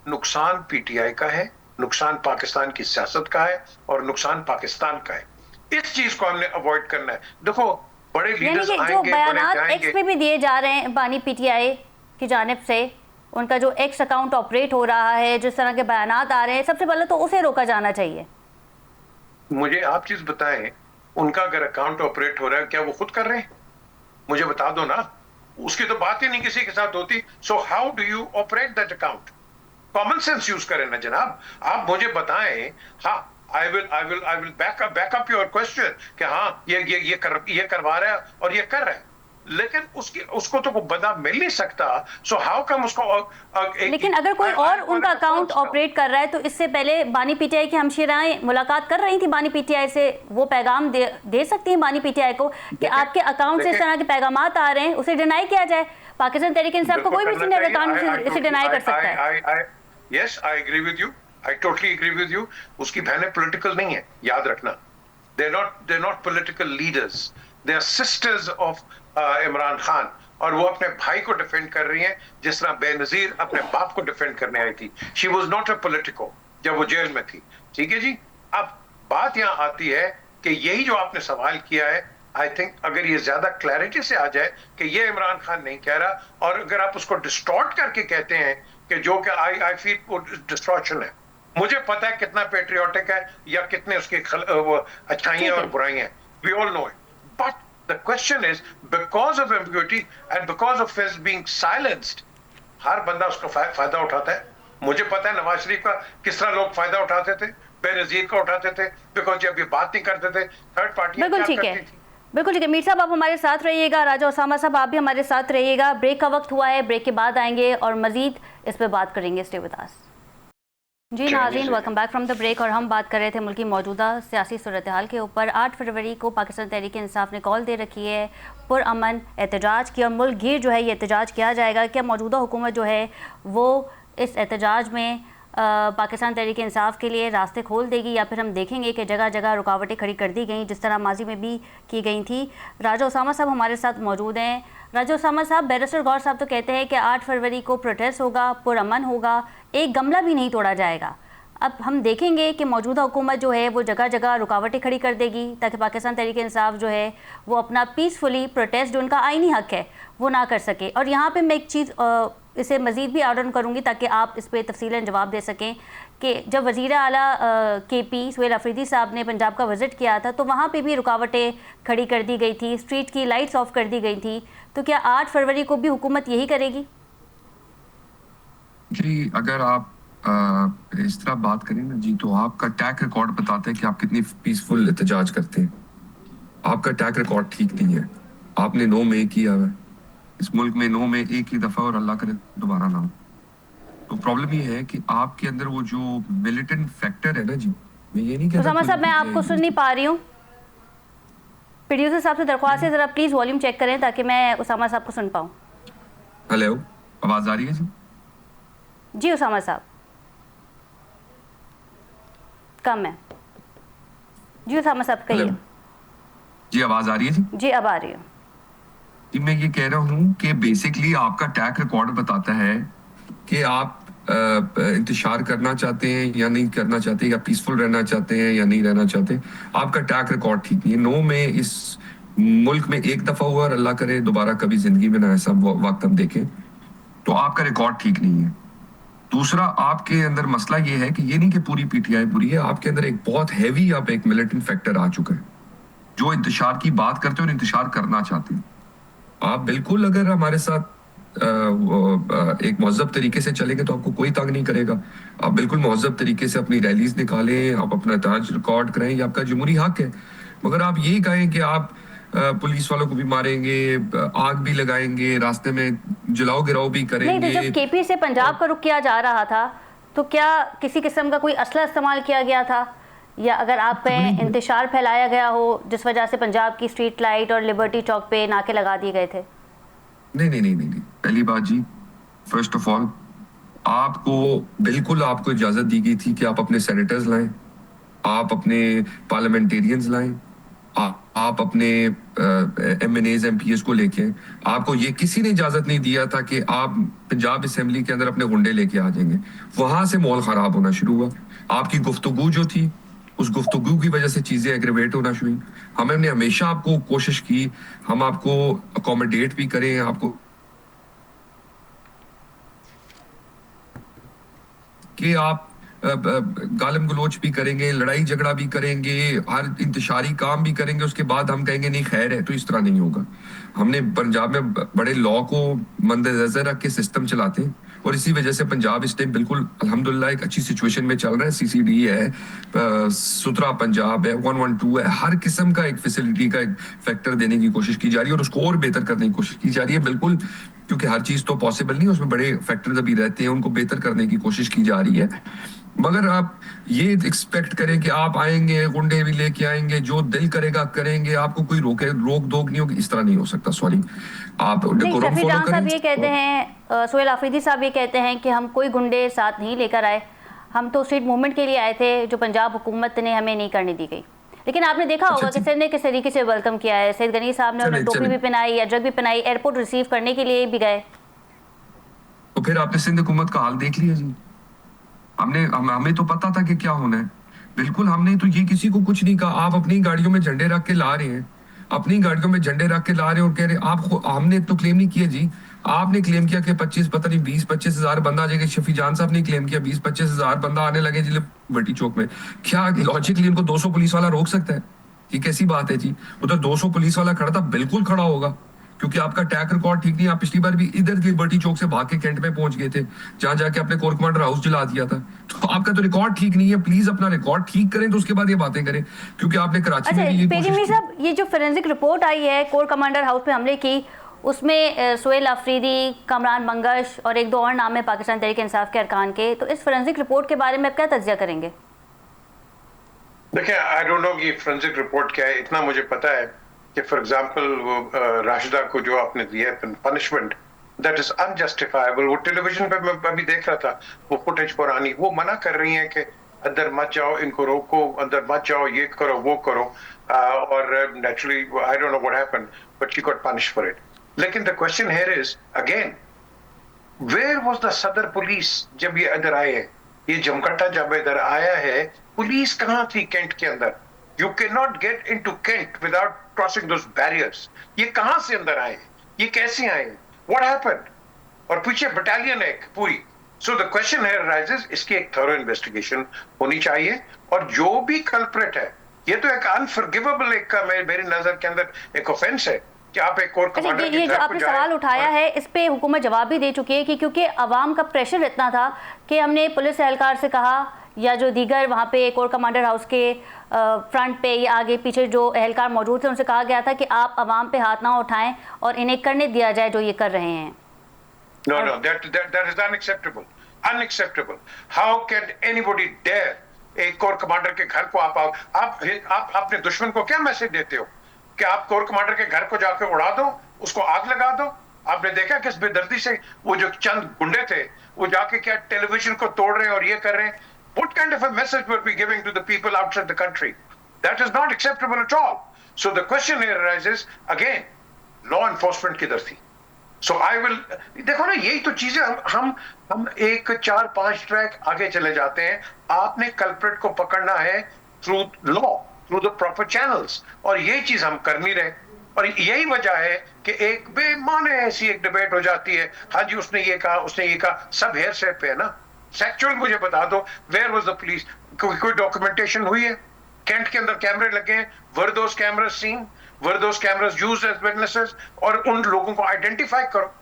B: नुकसान पीटीआई का है, नुकसान पाकिस्तान की सियासत का है और नुकसान पाकिस्तान का है। इस चीज को हमने अवॉइड करना है। देखो बड़े लीडर्स आएंगे,
A: जो बयानात एक्स पे भी दिए जा रहे हैं बानी पीटीआई की जानिब से, उनका जो एक्स अकाउंट ऑपरेट हो रहा है, जिस तरह के बयानात आ रहे हैं, सबसे पहले तो उसे रोका जाना चाहिए।
B: मुझे आप चीज बताएं, उनका अगर अकाउंट ऑपरेट हो रहा है, क्या वो खुद कर रहे हैं? मुझे बता दो ना, उसकी तो बात ही नहीं किसी के साथ होती। So how do you operate that account? Common sense use करें ना जनाब। आप मुझे बताएं, हाँ I will back up your question कि हाँ ये करवा रहा है और ये कर रहा है, लेकिन उसको तो कोई बंदा मिल नहीं सकता। सो हाउ कम उसको
A: लेकिन अगर कोई और उनका अकाउंट ऑपरेट कर रहा है, तो इससे पहले बानी पीटीआई की हमशीराएं मुलाकात कर रही थी बानी पीटीआई से, वो पैगाम दे सकती हैं बानी पीटीआई को कि आपके अकाउंट से इस तरह के पैगामात आ रहे हैं, उसे डिनाई किया जाए। पाकिस्तान तहरीक इंसाफ को कोई भी सीनियर अकाउंट इसे डिनाई कर सकता है।
B: Yes, I agree with you, I totally agree with you. उसकी बहनें पॉलिटिकल नहीं है, याद रखना। they're not political leaders, they are sisters of Imran Khan, और वो अपने भाई को डिफेंड कर रही हैं जिस तरह बेनजीर अपने बाप को डिफेंड करने आई थी। She was not a politico जब वो जेल में थी, ठीक है जी। अब बात यहाँ आती है कि यही जो आपने सवाल किया है, आई थिंक अगर ये ज्यादा क्लैरिटी से आ जाए कि ये इमरान खान नहीं कह रहा, और अगर आप उसको डिस्टॉर्ट करके कहते हैं कि जो कि आई फील डिस्ट्रॉक्शन है, मुझे पता है कितना पेट्रियोटिक है या कितने उसकी अच्छाइयां और बुराइयां हैं, we all know it, but the question is because of ambiguity and because of his being silenced, हर बंदा उसका फायदा उठाता है। मुझे पता है नवाज शरीफ का किस तरह लोग फायदा उठाते थे, बेनजीर का उठाते थे, बिकॉज जब ये बात नहीं करते थे थर्ड पार्टी
A: बिल्कुल ठीक है, बिल्कुल ठीक है। मीर साहब आप हमारे साथ रहिएगा, राजा उसामा साहब आप भी हमारे साथ रहिएगा। ब्रेक का वक्त हुआ है, ब्रेक के बाद आएंगे और मजीद इस पर बात करेंगे। Stay with us. जी नाज़रीन, welcome back from the break. और हम बात कर रहे थे मुल्क की मौजूदा सियासी सूरत हाल के ऊपर। 8 फरवरी को पाकिस्तान तहरीक इंसाफ ने कॉल दे रखी है पुरअमन एहतजाज की, और मुल्क गिर जो है ये एहतजाज किया जाएगा। क्या मौजूदा हुकूमत जो है वो इस एहतजाज में पाकिस्तान तहरीक इंसाफ के लिए रास्ते खोल देगी, या फिर हम देखेंगे कि जगह जगह रुकावटें खड़ी कर दी गई जिस तरह माजी में भी की गई थी? राजा उसामा साहब हमारे साथ मौजूद हैं। राजा उसामा साहब, बैरिस्टर गौर साहब तो कहते हैं कि 8 फरवरी को प्रोटेस्ट होगा, पुरअमन होगा, एक गमला भी नहीं तोड़ा जाएगा। अब हम देखेंगे कि मौजूदा हुकूमत जो है वो जगह जगह रुकावटें खड़ी कर देगी ताकि पाकिस्तान तहरीक इंसाफ जो है वो अपना पीसफुली प्रोटेस्ट जो उनका आईनी हक है वो ना कर सके। और यहाँ पे मैं एक चीज़ इसे मज़ीद भी आर्डन करूँगी ताकि आप इस पर तफसीलन जवाब दे सकें कि जब वज़ीर आला KP सुहेल अफरीदी साहब ने पंजाब का विज़िट किया था तो वहाँ पे भी रुकावटें खड़ी कर दी गई थी, स्ट्रीट की लाइट्स ऑफ कर दी गई थी। तो क्या 8 फरवरी को भी हुकूमत यही करेगी?
C: जी, अगर आप इस तरह बात करें ना जी, तो आपका ट्रैक रिकॉर्ड बताता है कि आप कितनी पीसफुल एहतजाज करते हैं। आपका ट्रैक रिकॉर्ड ठीक नहीं है। आपने 9 मई किया है इस मुल्क में, 9 मई एक ही दफ़ा, और अल्लाह करे दोबारा ना हो। तो प्रॉब्लम ये है कि आपके अंदर वो जो मिलिटेंट फैक्टर है ना जी, मैं ये नहीं कहता।
A: उसामा साहब, मैं आपको सुन नहीं पा रही हूँ। प्रोड्यूसर साहब से दरख्वास्त है ज़रा प्लीज़ वॉल्यूम चेक करें ताकि मैं उसामा साहब को सुन पाऊँ।
C: हेलो, आवाज़ आ रही है जी?
A: जी उसामा साहब, कम है जी। उसामा साहब कहिए।
C: जी, आवाज़ आ रही है जी?
A: जी अब आ रही है
C: जी। मैं ये कह रहा हूँ कि बेसिकली आपका ट्रैक रिकॉर्ड बताता है कि आप इंतशार करना चाहते हैं या नहीं करना चाहते, या पीसफुल रहना चाहते हैं या नहीं रहना चाहते। आपका ट्रैक रिकॉर्ड ठीक नहीं है। 9 में इस मुल्क में एक दफ़ा हुआ और अल्लाह करे दोबारा कभी जिंदगी में ना ऐसा वक्त हम देखें, तो आपका रिकॉर्ड ठीक नहीं है। दूसरा, आपके अंदर मसला ये है कि ये नहीं कि पूरी पीटीआई बुरी है, आपके अंदर एक बहुत हैवी आप एक मिलिटेंट फैक्टर आ चुका है जो इंतशार की बात करते हैं और इंतशार करना चाहते हैं। आप बिल्कुल अगर हमारे साथ एक महज़ब तरीके से चलेंगे तो आपको कोई तंग नहीं करेगा। आप बिल्कुल महज़ब तरीके से अपनी रैलीज निकालें, आप अपना ताज रिकॉर्ड कराएं, ये आपका जमहूरी हक है। मगर आप यही कहें कि आप पुलिस वालों को भी मारेंगे, आग भी लगाएंगे, रास्ते में जलाओ गिराओ भी करेंगे।
A: नहीं, तो जब KP से पंजाब का रुख किया जा रहा था तो क्या किसी किस्म का कोई असला इस्तेमाल किया गया था, या अगर आप कहें इंतशार फैलाया गया हो जिस वजह से पंजाब की स्ट्रीट लाइट और लिबर्टी चौक पे नाके लगा दिए गए थे?
C: नहीं। पहली बात जी, फर्स्ट ऑफ ऑल आपको बिल्कुल आपको इजाजत दी गई थी कि आप अपने सेनेटर्स लाएं, आप अपने पार्लियामेंटेरियंस लाएं, आप अपने MNAs MPs को लेके आएं। आपको ये किसी ने इजाजत नहीं दिया था कि आप पंजाब असेंबली के अंदर अपने गुंडे लेके आ जाएंगे। वहां से माहौल खराब होना शुरू हुआ। आपकी गुफ्तगू जो थी, उस गुफ्तगू की वजह से चीजें एग्रीवेट होना शुरू हुई। हमने हमेशा आपको कोशिश की, हम आपको अकोमोडेट भी करें, आपको कि आप गालिम गलोच भी करेंगे, लड़ाई झगड़ा भी करेंगे, हर इंतशारी काम भी करेंगे, उसके बाद हम कहेंगे नहीं खैर है। तो इस तरह नहीं होगा। हमने पंजाब में बड़े लॉ को मद्देनजर रख के सिस्टम चलाते हैं और इसी वजह से पंजाब इस टाइम बिल्कुल अल्हम्दुलिल्लाह एक अच्छी सिचुएशन में चल रहा है। CCD है, सुथरा पंजाब है, 112 है, हर किस्म का एक फैसिलिटी का एक फैक्टर देने की कोशिश की जा रही है और उसको और बेहतर करने की कोशिश की जा रही है। बिल्कुल, क्योंकि हर चीज तो पॉसिबल नहीं है, उसमें बड़े फैक्टर्स अभी रहते हैं, उनको बेहतर करने की कोशिश की जा रही है। मगर आप ये एक्सपेक्ट करें कि आप आएंगे, गुंडे भी लेके आएंगे, जो दिल करेगा करेंगे, आपको कोई रोक दोग नहीं होगी, इस तरह नहीं हो सकता। सॉरी, आप डेकोरम फॉलो
A: जान साहब
C: करें।
A: ये कहते हैं, सोहेल आफरीदी साहब ये कहते हैं कि हम कोई गुंडे साथ नहीं लेकर आए, हम तो स्ट्रीट मूवमेंट के लिए आए थे जो पंजाब हुकूमत ने हमें नहीं करने दी गई। लेकिन आपने देखा होगा कि सर ने किस तरीके से वेलकम किया है। सैयद गनी साहब ने उन्हें टोपी भी पहनाई, अजरक भी पहनाई, एयरपोर्ट रिसीव करने के लिए भी गए।
C: तो फिर आपने सिंध हुकूमत का हाल देख लिया जी। हमें तो पता था कि क्या होना है। बिल्कुल, हमने तो ये किसी को कुछ नहीं कहा। आप अपनी गाड़ियों में झंडे रख के ला रहे हैं, अपनी गाड़ियों में झंडे रख के ला रहे हैं और कह रहे हैं हमने तो क्लेम नहीं किया जी। आपने क्लेम किया कि 25 पता नहीं 20-25 हजार बंदा आ जाएगा। शफी जान साहब ने क्लेम किया 20-25 हजार बंदा आने लगे जी लिबर्टी चौक में। क्या लॉजिकली उनको 200 पुलिस वाला रोक सकता है? ये कैसी बात है जी? उधर 200 पुलिस वाला खड़ा था, बिल्कुल खड़ा होगा, क्योंकि आपका ट्रैक रिकॉर्ड ठीक नहीं। आप पिछली बार भी इधर लिबर्टी चौक से भाग के कैंट में पहुंच गए थे, जहां जाके अपने कोर कमांडर हाउस जला दिया था। तो आपका तो रिकॉर्ड ठीक नहीं है। प्लीज अपना रिकॉर्ड ठीक करें तो उसके बाद ये बातें करें, क्योंकि आपने कराची में भी ये कोशिश की।
A: साहब, ये जो फोरेंसिक रिपोर्ट आई है कोर कमांडर हाउस पे हमले की, उसमें सोहेल आफरीदी, कमरान मंगश और एक दो और नाम है पाकिस्तान तहरीक इंसाफ के अरकान के। तो इस फोरेंसिक रिपोर्ट के बारे में आप क्या तज्जिया करेंगे?
B: देखिए, आई डोंट नो कि फोरेंसिक रिपोर्ट क्या है। इतना मुझे पता है कि फॉर एग्जांपल वो राशिदा को जो आपने दिया है पनिशमेंट, दैट इज अनजस्टिफाइबल। वो टेलीविजन पे मैं अभी देख रहा था, वो फुटेज पुरानी, वो मना कर रही है कि अंदर मत जाओ, इनको रोको, अंदर मत जाओ, ये करो वो करो। और naturally I don't know what happened, but she got punished for it. लेकिन the question here is again, where was the सदर पुलिस जब ये इधर आए हैं? ये जमकट्टा जब इधर आया है, पुलिस कहां थी कैंट के अंदर? You cannot get into Kent without crossing those barriers. ये कहां से अंदर आए? ये कैसे आए? What happened? और पीछे बटालियन है पूरी। So the question here arises, इसकी एक thorough investigation होनी चाहिए। और जो भी culprit है, ये तो एक unforgivable एक मेरी नजर के अंदर एक offense है कि आप एक कोर कमांडर
A: ये जो आपने सवाल उठाया है, इस पे हुकूमत जवाब भी दे चुकी है कि क्योंकि अवाम का प्रेशर इतना था कि हमने पुलिस एहलकार से कहा, या जो दीगर वहाँ पे कोर कमांडर हाउस के फ्रंट पे या आगे पीछे जो एहलकार मौजूद थे, उनसे कहा गया था कि आप अवाम पे हाथ ना उठाएं और इन्हें करने दिया जाए जो ये कर रहे हैं।
B: No, that is unacceptable. Unacceptable. How can anybody dare एक कोर कमांडर के घर को आप अपने दुश्मन को क्या मैसेज देते हो कि आप कोर कमांडर के घर को जाके उड़ा दो, उसको आग लगा दो? आपने देखा किस बेदर्दी से वो जो चंद गुंडे थे वो जाके क्या टेलीविजन को तोड़ रहे हैं और ये कर रहे हैं? What kind of a message were we giving to the people outside the country? That is not acceptable at all. So the question here arises again, law enforcement किधर थी? So I will देखो ना, यही तो चीजें हम एक 4-5 ट्रैक आगे चले जाते हैं। आपने कल्प्रिट को पकड़ना है through law, through the proper channels, और यही चीज हम कर नहीं रहे। और यही वजह है कि एक बेमाने ऐसी एक डिबेट हो जाती है, हाँ जी उसने ये कहा, उसने ये कहा, सब हेयर सेप पे है ना। सेक्चुअल मुझे बता दो, वेयर वाज द पुलिस? कोई डॉक्यूमेंटेशन हुई है? कैंट के अंदर कैमरे लगे हैं, वर दोस कैमरास सीन, वर दोस कैमरास यूज्ड एज विटनेसेस? और उन लोगों को आइडेंटिफाई करो।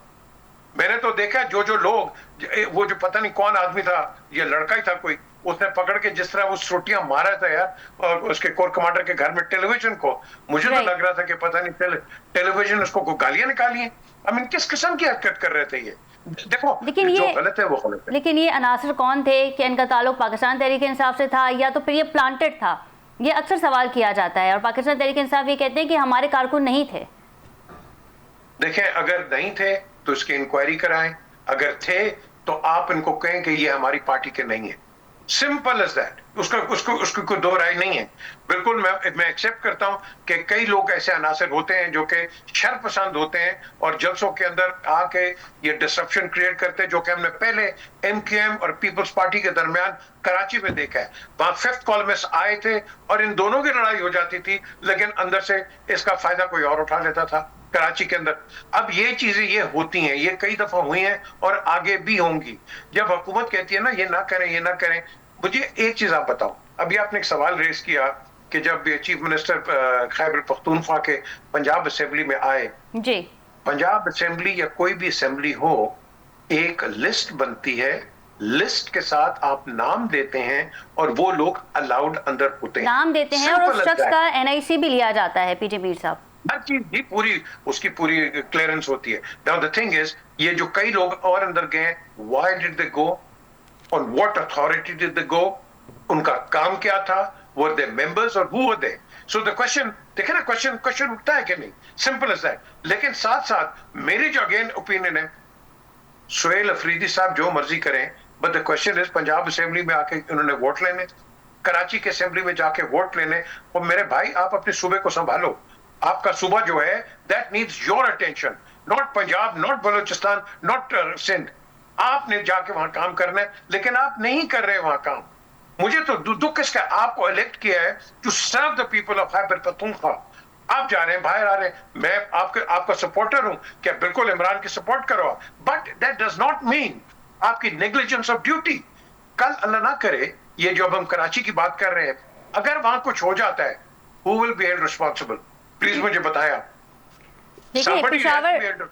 B: मैंने तो देखा जो लोग, वो जो पता नहीं कौन आदमी था, ये लड़का ही था कोई, उसने पकड़ के जिस तरह वो सोटियां मारा था यार, और उसके कोर कमांडर के घर में टेलीविजन को, मुझे तो लग रहा था कि पता नहीं टेलीविजन उसको गालियां निकाली हैं। आई मीन किस किस्म की हरकत कर रहे थे ये? देखो,
A: लेकिन
B: जो गलत है वो गलत है।
A: लेकिन ये अनासर कौन थे कि इनका ताल्लुक पाकिस्तान तहरीक इंसाफ से था या तो फिर ये प्लांटेड था? ये अक्सर सवाल किया जाता है और पाकिस्तान तहरीक इंसाफ ये कहते हैं कि हमारे कारकुन नहीं थे।
B: देखें, अगर नहीं थे तो इसकी इंक्वायरी कराएं, अगर थे तो आप इनको कहें कि ये हमारी पार्टी के नहीं है। Simple as that. उसका उसको उसको कोई दो राय नहीं है। बिल्कुल मैं एक्सेप्ट करता हूं कि कई लोग ऐसे अनासर होते हैं जो कि शर पसंद होते हैं और जलसों के अंदर आके ये डिसरप्शन क्रिएट करते हैं, जो कि हमने पहले एमक्यूएम और पीपल्स पार्टी के दरमियान कराची में देखा है। वहां फिफ्थ कॉलमिस्ट आए थे और इन दोनों की लड़ाई हो जाती थी, लेकिन अंदर से इसका फायदा कोई और उठा लेता था कराची के अंदर। अब ये चीजें ये होती हैं, ये कई दफा हुई हैं और आगे भी होंगी। जब हुकूमत कहती है ना ये ना करें ये ना करें, मुझे एक चीज आप बताओ। अभी आपने एक सवाल रेज किया कि जब चीफ मिनिस्टर खैबर पख्तूनख्वा के पंजाब असेंबली में आए
A: जी,
B: पंजाब असेंबली या कोई भी असेंबली हो, एक लिस्ट बनती है, लिस्ट के साथ आप नाम देते हैं और वो लोग अलाउड अंदर होते हैं,
A: नाम देते हैं और उस शख्स का एनआईसी भी लिया जाता है। पीजे मीर साहब,
B: हर चीज भी पूरी उसकी पूरी क्लियरेंस होती है। नाउ द थिंग इज, ये जो कई लोग और अंदर गए, why did they go, on what authority did they go, उनका काम क्या था, वर दे मेंबर्स और who were they. So the question, देखे ना, क्वेश्चन उठता है कि नहीं, सिंपल एज दैट। लेकिन साथ साथ मेरी जो अगेन ओपिनियन है, सुहेल अफरीदी साहब जो मर्जी करें, but the question is Punjab assembly में आके उन्होंने वोट लेने, कराची के असेंबली में जाके वोट लेने। और मेरे भाई, आप अपने सूबे को संभालो। आपका सूबा जो है that needs your attention, not Punjab, not Balochistan, not Sindh. आपने जाके वहां काम करना है, लेकिन आप नहीं कर रहे वहां काम। मुझे तो दुख इसका, आपको इलेक्ट किया है to serve the people of Khyber Pakhtunkhwa. आप जा रहे हैं, बाहर आ रहे हैं, मैं आपका सपोर्टर हूं, क्या बिल्कुल इमरान की सपोर्ट करो, but that does not mean आपकी नेग्लिजेंस ऑफ ड्यूटी। कल अल्लाह ना करे, ये जो अब हम कराची की बात कर रहे हैं, अगर वहां कुछ हो जाता है, who will be held responsible? Please मुझे बताया।
A: देखिए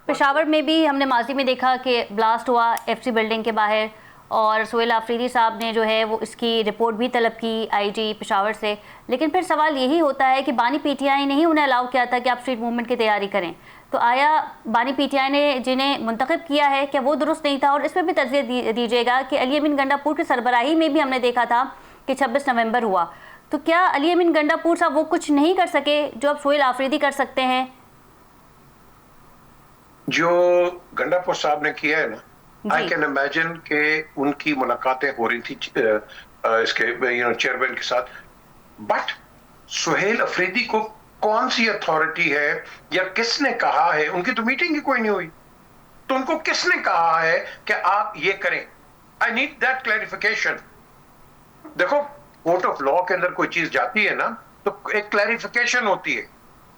A: पेशावर में भी हमने माजी में देखा कि ब्लास्ट हुआ एफसी बिल्डिंग के बाहर, और सुहेल आफरीदी साहब ने जो है वो इसकी रिपोर्ट भी तलब की आईजी पेशावर से। लेकिन फिर सवाल यही होता है कि बानी पीटीआई ने ही उन्हें अलाउ किया था कि आप स्ट्रीट मूवमेंट की तैयारी करें, तो आया बानी पीटीआई ने जिन्हें मुंतखब किया है क्या वो दुरुस्त नहीं था? और इसमें भी तजज़िया दीजिएगा कि अली अमीन गंडापुर की सरबराही में भी हमने देखा था कि 26 नवंबर हुआ, तो क्या अली अमीन गंडापुर साहब वो कुछ नहीं कर सके जो अब सुहेल आफरीदी कर सकते हैं?
B: जो गंडापुर साहब ने किया है ना, आई कैन इमेजिन कि उनकी मुलाकातें हो रही थी इसके चेयरमैन के साथ, बट सुहेल अफरीदी को कौन सी अथॉरिटी है या किसने कहा है? उनकी तो मीटिंग ही कोई नहीं हुई, तो उनको किसने कहा है कि आप ये करें? I need that clarification. देखो, कोर्ट ऑफ लॉ के अंदर कोई चीज जाती है ना, तो एक क्लैरिफिकेशन होती है।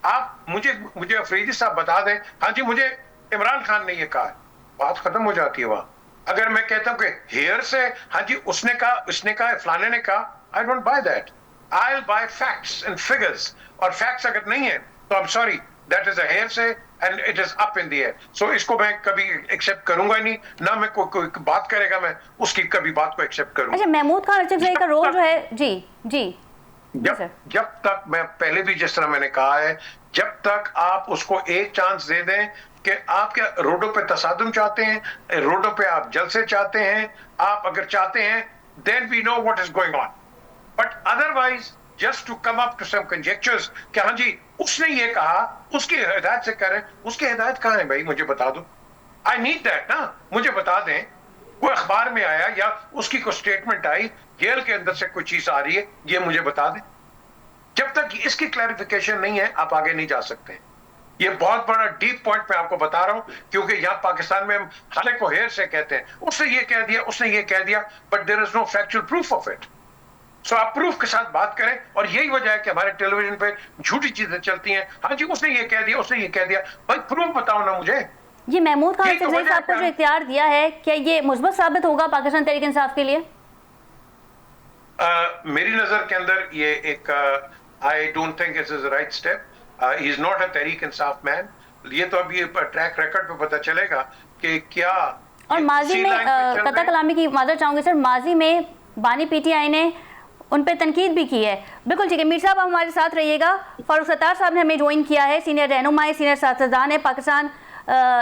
B: आप मुझे अफरीदी साहब बता दें, हाँ जी मुझे इमरान खान ने ये कहा है, बात खत्म हो जाती है वहां। अगर मैं कहता हूं कि हेयर से, हाँ जी उसने कहा, इसने कहा, फलाने ने कहा, I don't buy that. I will buy facts and figures, और फैक्ट्स अगर नहीं है तो I am sorry, that is a hearsay and it is up in the air. So इसको मैं कभी एक्सेप्ट करूंगा नहीं, ना मैं कोई बात करेगा मैं उसकी कभी बात को एक्सेप्ट करूंगा।
A: अच्छा, महमूद खान अरशद का रोल जो है, जी जी,
B: जब तक, मैं पहले भी जिस तरह मैंने कहा है, जब तक आप उसको एक चांस दे दें कि आप क्या रोडों पे तसादुम चाहते हैं, रोडों पे आप जलसे चाहते हैं, आप अगर चाहते हैं, then we know what is going on. But otherwise just to come up to some conjectures कि हाँ जी उसने ये कहा, उसकी हिदायत से करें, उसकी हिदायत कहाँ है भाई? मुझे बता दो। आई नीड दैट ना, मुझे बता दें, कोई अखबार में आया या उसकी कोई स्टेटमेंट आई, जेल के अंदर से कोई चीज आ रही है, ये मुझे बता दें। जब तक इसकी क्लैरिफिकेशन नहीं है, आप आगे नहीं जा सकते। ये बहुत बड़ा डीप पॉइंट मैं आपको बता रहा हूं, क्योंकि यहाँ पाकिस्तान में हम हर एक को हेयर से कहते हैं, उसने ये कह दिया, उसने ये कह दिया, but there is no factual proof of it. So आप प्रूफ के साथ बात करें, और यही वजह है कि हमारे टेलीविजन पे झूठी चीजें चलती हैं। हाँ जी उसने ये कह दिया, उसने ये कह दिया, भाई प्रूफ बताओ ना मुझे।
A: ये महमूद खान साहब को जो इख्तियार दिया है, क्या ये मुस्बत साबित होगा पाकिस्तान तहरीक इंसाफ के लिए?
B: मेरी नजर के अंदर ये एक, I don't think it is the right step. He is not a Tehreek Insaf man. ये तो अभी ट्रैक रिकॉर्ड पे पता चलेगा कि क्या।
A: और माजी में कता कलामी की माजरत चाहूंगी सर, माजी में बानी पीटीआई ने उन पर तनकीद भी की है। बिल्कुल ठीक है, मीर साहब आप हमारे साथ रहिएगा। फारूक सत्तार साहब ने हमें ज्वाइन किया है, सीनियर रहनुमाई, सीनियर सियासतदान है पाकिस्तान,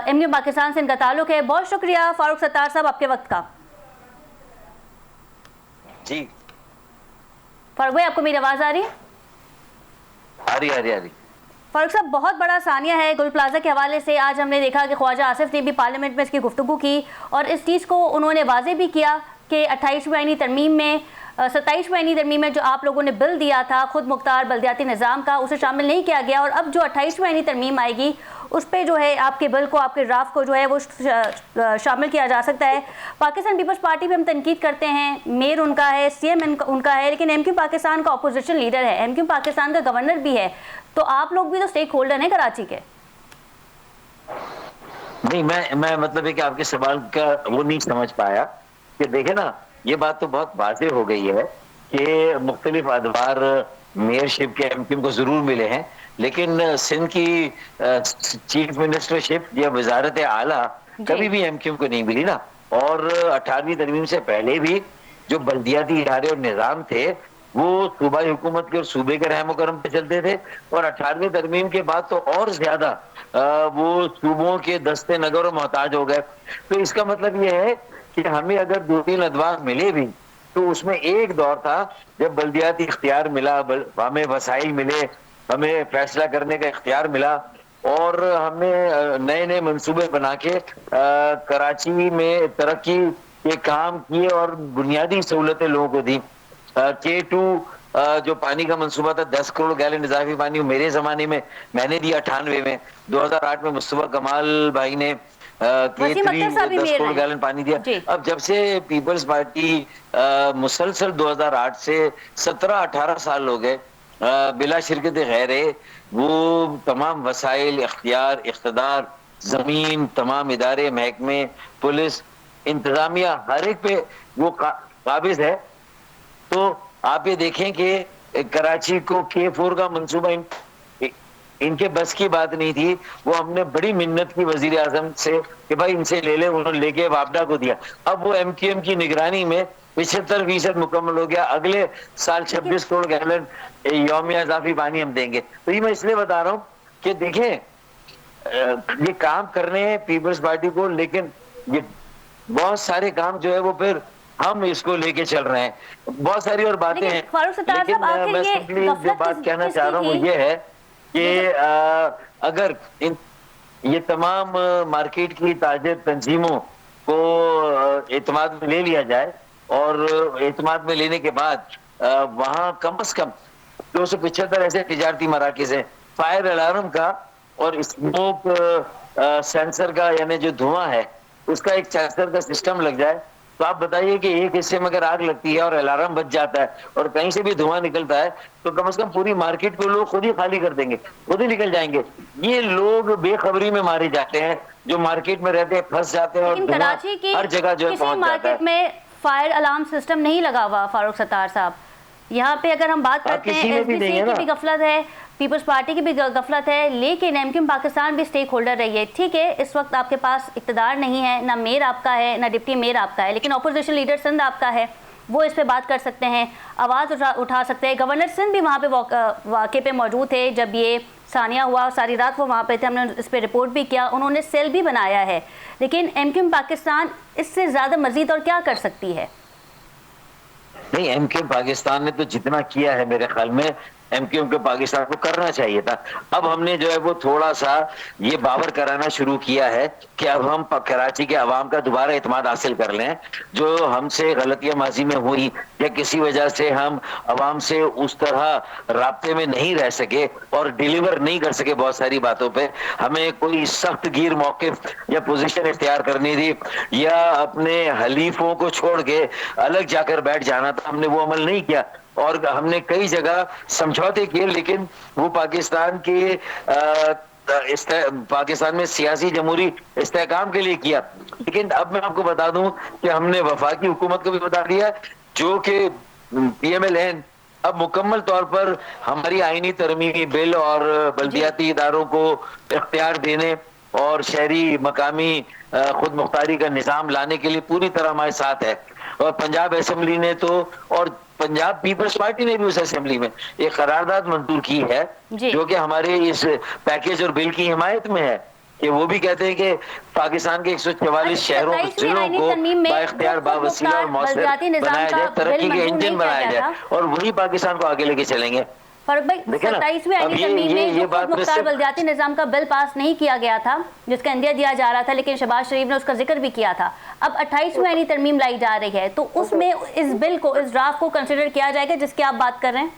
A: एमक्यू पाकिस्तान से इनका ताल्लुक है। बहुत शुक्रिया फारूक सत्तार साहब आपके वक्त का।
D: जी
A: फारूक भाई, आपको मेरी आवाज़ आ रही है?
D: आ रही।
A: फारूक साहब, बहुत बड़ा सानिया है गुल प्लाजा के हवाले से। आज हमने देखा कि ख्वाजा आसिफ ने भी पार्लियामेंट में इसकी गुफ्तगू की और इस चीज़ को उन्होंने वाजे भी किया कि 28वीं आईनी तरमीम में 27वीं आईनी तरमीम में जो आप लोगों ने बिल दिया था खुद मुख्तार बल्दियाती निज़ाम का, उसे शामिल नहीं किया गया और अब जो 28वीं आईनी तरमीम आएगी उस पर जो है आपके बिल को, आपके ड्राफ्ट को जो है वो शामिल किया जा सकता है। पाकिस्तान पीपल्स पार्टी पे हम तनकीद करते हैं, मेयर उनका है, सीएम उनका है, लेकिन एमक्यू पाकिस्तान का अपोजिशन लीडर है, एमक्यू पाकिस्तान का गवर्नर भी है, तो आप लोग भी तो स्टेक होल्डर हैं कराची के।
D: नहीं, मैं मतलब है कि आपके सवाल का वो नहीं समझ पाया कि देखे ना, ये बात तो बहुत वाज़ेह हो गई है कि मुख्तलिफ अदवार मेयरशिप के एमक्यू को जरूर मिले हैं, लेकिन सिंध की चीफ मिनिस्टरशिप या वजारत आला कभी भी एमक्यू को नहीं मिली ना। और 18वीं तरमीम से पहले भी जो बल्दियाती इदारे और निज़ाम थे वो सूबाई हुकूमत के और सूबे के रहम करम पे चलते थे, और 18वीं तरमीम के बाद तो और ज्यादा वो सूबों के दस्ते नगर और मोहताज हो गए। तो इसका मतलब ये है कि हमें अगर 2-3 अदवार मिले भी तो उसमें एक दौर था जब बल्दियाती इख्तियार मिला, हमें वसाइल मिले, हमें फैसला करने का इख्तियार मिला और हमने नए नए मंसूबे बना के कराची में तरक्की के काम किए और बुनियादी सहूलतें लोगों को दी। K2 जो पानी का मंसूबा था 10 करोड़ गैलन इजाफी पानी, मेरे जमाने में मैंने दिया 98 में, 2008 में मुस्तफा कमाल भाई ने K3 10 करोड़ गैलन पानी दिया। अब जब से पीपल्स पार्टी मुसलसल 2008 से 17-18 साल हो गए बिला शिरकत गैरे, वो तमाम वसाइल, इख्तियार, इख्तदार, जमीन, तमाम इदारे, महकमे, पुलिस, इंतजामिया, हर एक पे वो काबिज है। तो आप ये देखें कि कराची को K4 का मंसूबा इनके बस की बात नहीं थी, वो हमने बड़ी मिन्नत की वजीर आजम से कि भाई इनसे ले ले, उन्होंने लेके वापडा को दिया। अब वो MQM की निगरानी में 75% मुकम्मल हो गया, अगले साल 26 करोड़ गैलन यौमिया इजाफी पानी हम देंगे। तो ये मैं इसलिए बता रहा हूँ कि देखें ये काम करने हैं पीपल्स पार्टी को, लेकिन ये बहुत सारे काम जो है वो फिर हम इसको लेके चल रहे हैं, बहुत सारी और बातें हैं, लेकिन मैं सिंपली जो बात कहना चाह रहा हूँ वो ये है कि अगर ये तमाम मार्केट की ताजिर तंजीमों को एतमाद में ले लिया जाए और एतमाद में लेने के बाद वहाँ कम से कम 275 ऐसे तिजारती मराकिज हैं, फायर अलार्म का और स्मोक सेंसर का, यानी जो धुआं है उसका एक सेंसर का सिस्टम लग जाए, तो आप बताइए कि एक हिस्से में अगर आग लगती है और अलार्म बच जाता है और कहीं से भी धुआं निकलता है तो कम से कम पूरी मार्केट को लोग खुद ही खाली कर देंगे, खुद ही निकल जाएंगे। ये लोग बेखबरी में मारे जाते हैं, जो मार्केट में रहते हैं फंस जाते हैं और
A: कराची की
D: हर जगह जो है पहुंच जाता है।
A: में फायर अलार्म सिस्टम नहीं लगा हुआ फारूक सत्तार साहब। यहाँ पे अगर हम बात करते हैं SBC की भी गफलत है, पीपल्स पार्टी की भी गफलत है, लेकिन एमक्यू पाकिस्तान भी स्टेक होल्डर रही है। ठीक है, इस वक्त आपके पास इक़्तिदार नहीं है, ना मेयर आपका है ना डिप्टी मेयर आपका है, लेकिन अपोजिशन लीडर सिंध आपका है, वो इस पे बात कर सकते हैं, आवाज़ उठा सकते हैं। गवर्नर सिंध भी वहाँ पे वाक़े पे मौजूद थे जब ये सानिया हुआ, सारी रात वो वहाँ पे थे, हमने इस पर रिपोर्ट भी किया, उन्होंने सेल भी बनाया है। लेकिन एमक्यू पाकिस्तान इससे ज़्यादा मज़ीद और क्या कर सकती है?
D: नहीं, एमक्यू पाकिस्तान ने तो जितना किया है मेरे ख्याल में एमक्यू को पाकिस्तान को करना चाहिए था। अब हमने जो है वो थोड़ा सा ये बावर कराना शुरू किया है कि अब हम कराची के अवाम का दोबारा एतमाद हासिल कर लें। जो हमसे गलतियां माजी में हुई या किसी वजह से हम अवाम से उस तरह राब्ते में नहीं रह सके और डिलीवर नहीं कर सके बहुत सारी बातों पे, हमें कोई सख्त गिर मौक़िफ़ या पोजीशन इख्तियार करनी थी या अपने हलीफों को छोड़ के अलग जाकर बैठ जाना था, हमने वो अमल नहीं किया और हमने कई जगह समझौते किए, लेकिन वो पाकिस्तान के पाकिस्तान में सियासी जमहूरी इस्तेहकाम के लिए किया। लेकिन अब मैं आपको बता दूं कि हमने वफाकी हुकूमत को भी बता दिया जो कि PMLN अब मुकम्मल तौर पर हमारी आईनी तरमीमी बिल और बल्दियाती इदारों को इख्तियार देने और शहरी मकामी खुद मुख्तारी का निज़ाम लाने के लिए पूरी तरह हमारे साथ है। और पंजाब असेंबली ने तो और पंजाब पीपल्स पार्टी ने भी उस असेंबली में एक करारदाद मंजूर की है जो कि हमारे इस पैकेज और बिल की हिमायत में है, कि वो भी कहते हैं कि पाकिस्तान के 144 शहरों जिलों को बाइख्तियार बावसीला और मौसर बनाया जाए, तरक्की के इंजन बनाया जाए और वही पाकिस्तान को आगे लेके चलेंगे।
A: फारूक भाई,
D: देखिए ना,
A: 27वीं
D: अब
A: आईनी
D: ये-
A: तरमीम
D: ये-
A: में
D: ये
A: जो
D: बात
A: खुद मुख्तार
D: सिर्फ-
A: बल्दियाती निज़ाम का बिल पास नहीं किया गया था, जिसका इंदिया दिया जा रहा था, लेकिन शहबाज शरीफ ने उसका जिक्र भी किया था। अब 28वीं आईनी तरमीम लाई जा रही है, तो उसमें इस बिल को, इस ड्राफ्ट को कंसिडर किया जाएगा जिसकी आप बात कर रहे हैं?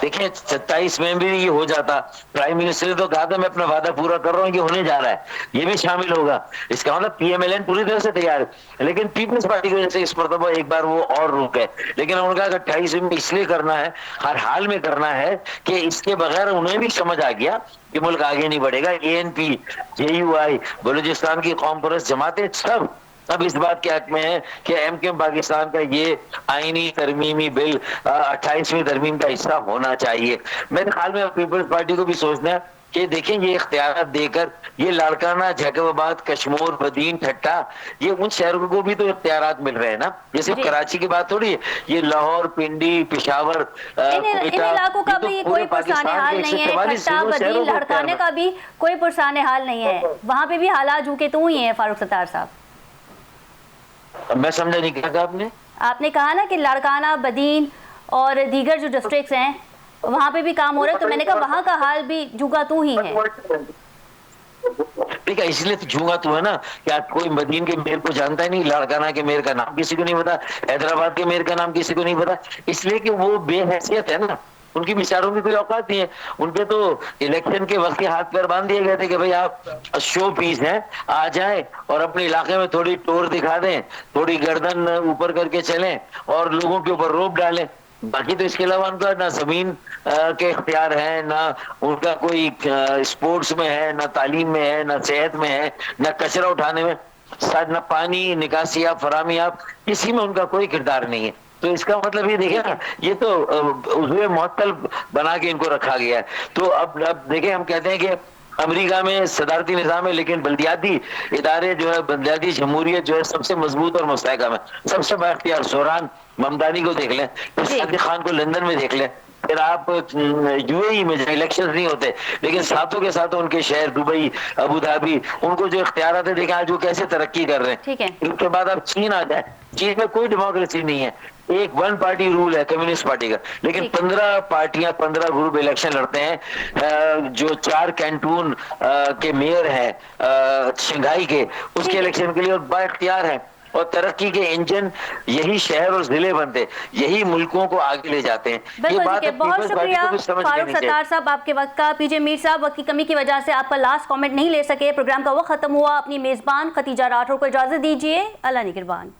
D: देखिए 27 में भी ये हो जाता। प्राइम मिनिस्टर ने तो कहा था मैं अपना वादा पूरा कर रहा हूँ, ये होने जा रहा है, ये भी शामिल होगा। इसका मतलब पीएमएलएन पूरी तरह से तैयार है, लेकिन पीपल्स पार्टी की वजह से इस मरतबा एक बार वो और रुक गए। लेकिन उन्होंने कहा 28 में इसलिए करना है, हर हाल में करना है कि इसके बगैर उन्हें भी समझ आ गया कि मुल्क आगे नहीं बढ़ेगा। एएनपी, जेयूआई, बलूचिस्तान की कौम परस्त जमातें सब इस बात के हक में है कि एमकेएम पाकिस्तान का ये आईनी तरमीमी बिल 28वीं तरमीम का हिस्सा होना चाहिए। मेरे ख्याल में पीपल्स पार्टी को भी सोचना है कि देखें ये इख्तियार देकर ये लाड़काना, जैकबाबाद, कश्मीर, बदीन, ठट्टा, ये उन शहरों को भी तो इख्तियार मिल रहे हैं ना। ये सिर्फ कराची की बात थोड़ी है, ये लाहौर, पिंडी, पेशावर,
A: इन इलाकों का भी कोई पुरसाने हाल नहीं है। ठट्टा, बदीन, लाड़काने का भी कोई पुरसाने हाल नहीं है, वहां पे भी हालात झुके तो ही है। फारूक सत्तार साहब,
D: मैं समझा नहीं, क्या कहा आपने?
A: आपने कहा ना कि लाड़काना, बदीन और दीगर जो डिस्ट्रिक्ट्स हैं वहां पे भी काम हो रहा है, तो मैंने कहा वहां का हाल भी झुका तू ही है।
D: ठीक है, इसलिए तो झूंगा तो है ना कि आप कोई मदीन के मेयर को जानता ही नहीं, लाड़काना के मेयर का नाम किसी को नहीं पता, हैदराबाद के मेयर का नाम किसी को नहीं पता, इसलिए कि वो बेहैसियत है ना। उनकी बेचारों की कोई औकात नहीं है। उनके तो इलेक्शन के वक्त के हाथ पैर बांध दिए गए थे कि भाई आप शो पीस हैं, आ जाएं और अपने इलाके में थोड़ी टोर दिखा दें, थोड़ी गर्दन ऊपर करके चलें और लोगों के ऊपर रोब डालें। बाकी तो इसके अलावा उनका ना जमीन के इख्तियार है, ना उनका कोई स्पोर्ट्स में है, ना तालीम में है, ना सेहत में है, ना कचरा उठाने में, शायद ना पानी निकासी या फरामी आप किसी में उनका कोई किरदार नहीं है। तो इसका मतलब ये देखिए ना, ये तो उजवे मुअत्तल बना के इनको रखा गया है। तो अब देखिए, हम कहते हैं कि अमेरिका में सदारती निजाम है, लेकिन बल्दियाती इदारे जो है, बल्दियाती जमहूरियत जो है सबसे मजबूत और मुस्तहकम है, सबसे बाख्तियार। सोरान ममदानी को देख लें, सादिक खान को लंदन में देख लें, फिर आप यूएई में इलेक्शन नहीं होते, लेकिन साथों के साथ उनके शहर दुबई, अबू धाबी, उनको जो इख्तियार थे देखें आज वो कैसे तरक्की कर रहे हैं।
A: ठीक है।
D: उसके बाद आप चीन आ जाए, चीन में कोई डेमोक्रेसी नहीं है, एक वन पार्टी रूल है कम्युनिस्ट पार्टी का, लेकिन 15 पार्टियां, 15 ग्रुप इलेक्शन लड़ते हैं। जो 4 कैंटून के मेयर हैं शंघाई के, उसके इलेक्शन के लिए और बाइख्तियार है। और तरक्की के इंजन यही शहर और जिले बनते, यही मुल्कों को आगे ले जाते हैं। ये बात
A: बहुत शुक्रिया फारूक सत्तार साहब आपके वक्त का। पीजे मीर साहब, वक्त की कमी की वजह से आपका लास्ट कमेंट नहीं ले सके, प्रोग्राम का वक्त खत्म हुआ। अपनी मेजबान खतीजा राठौर को इजाजत दीजिए। अल्लाह निगहबान।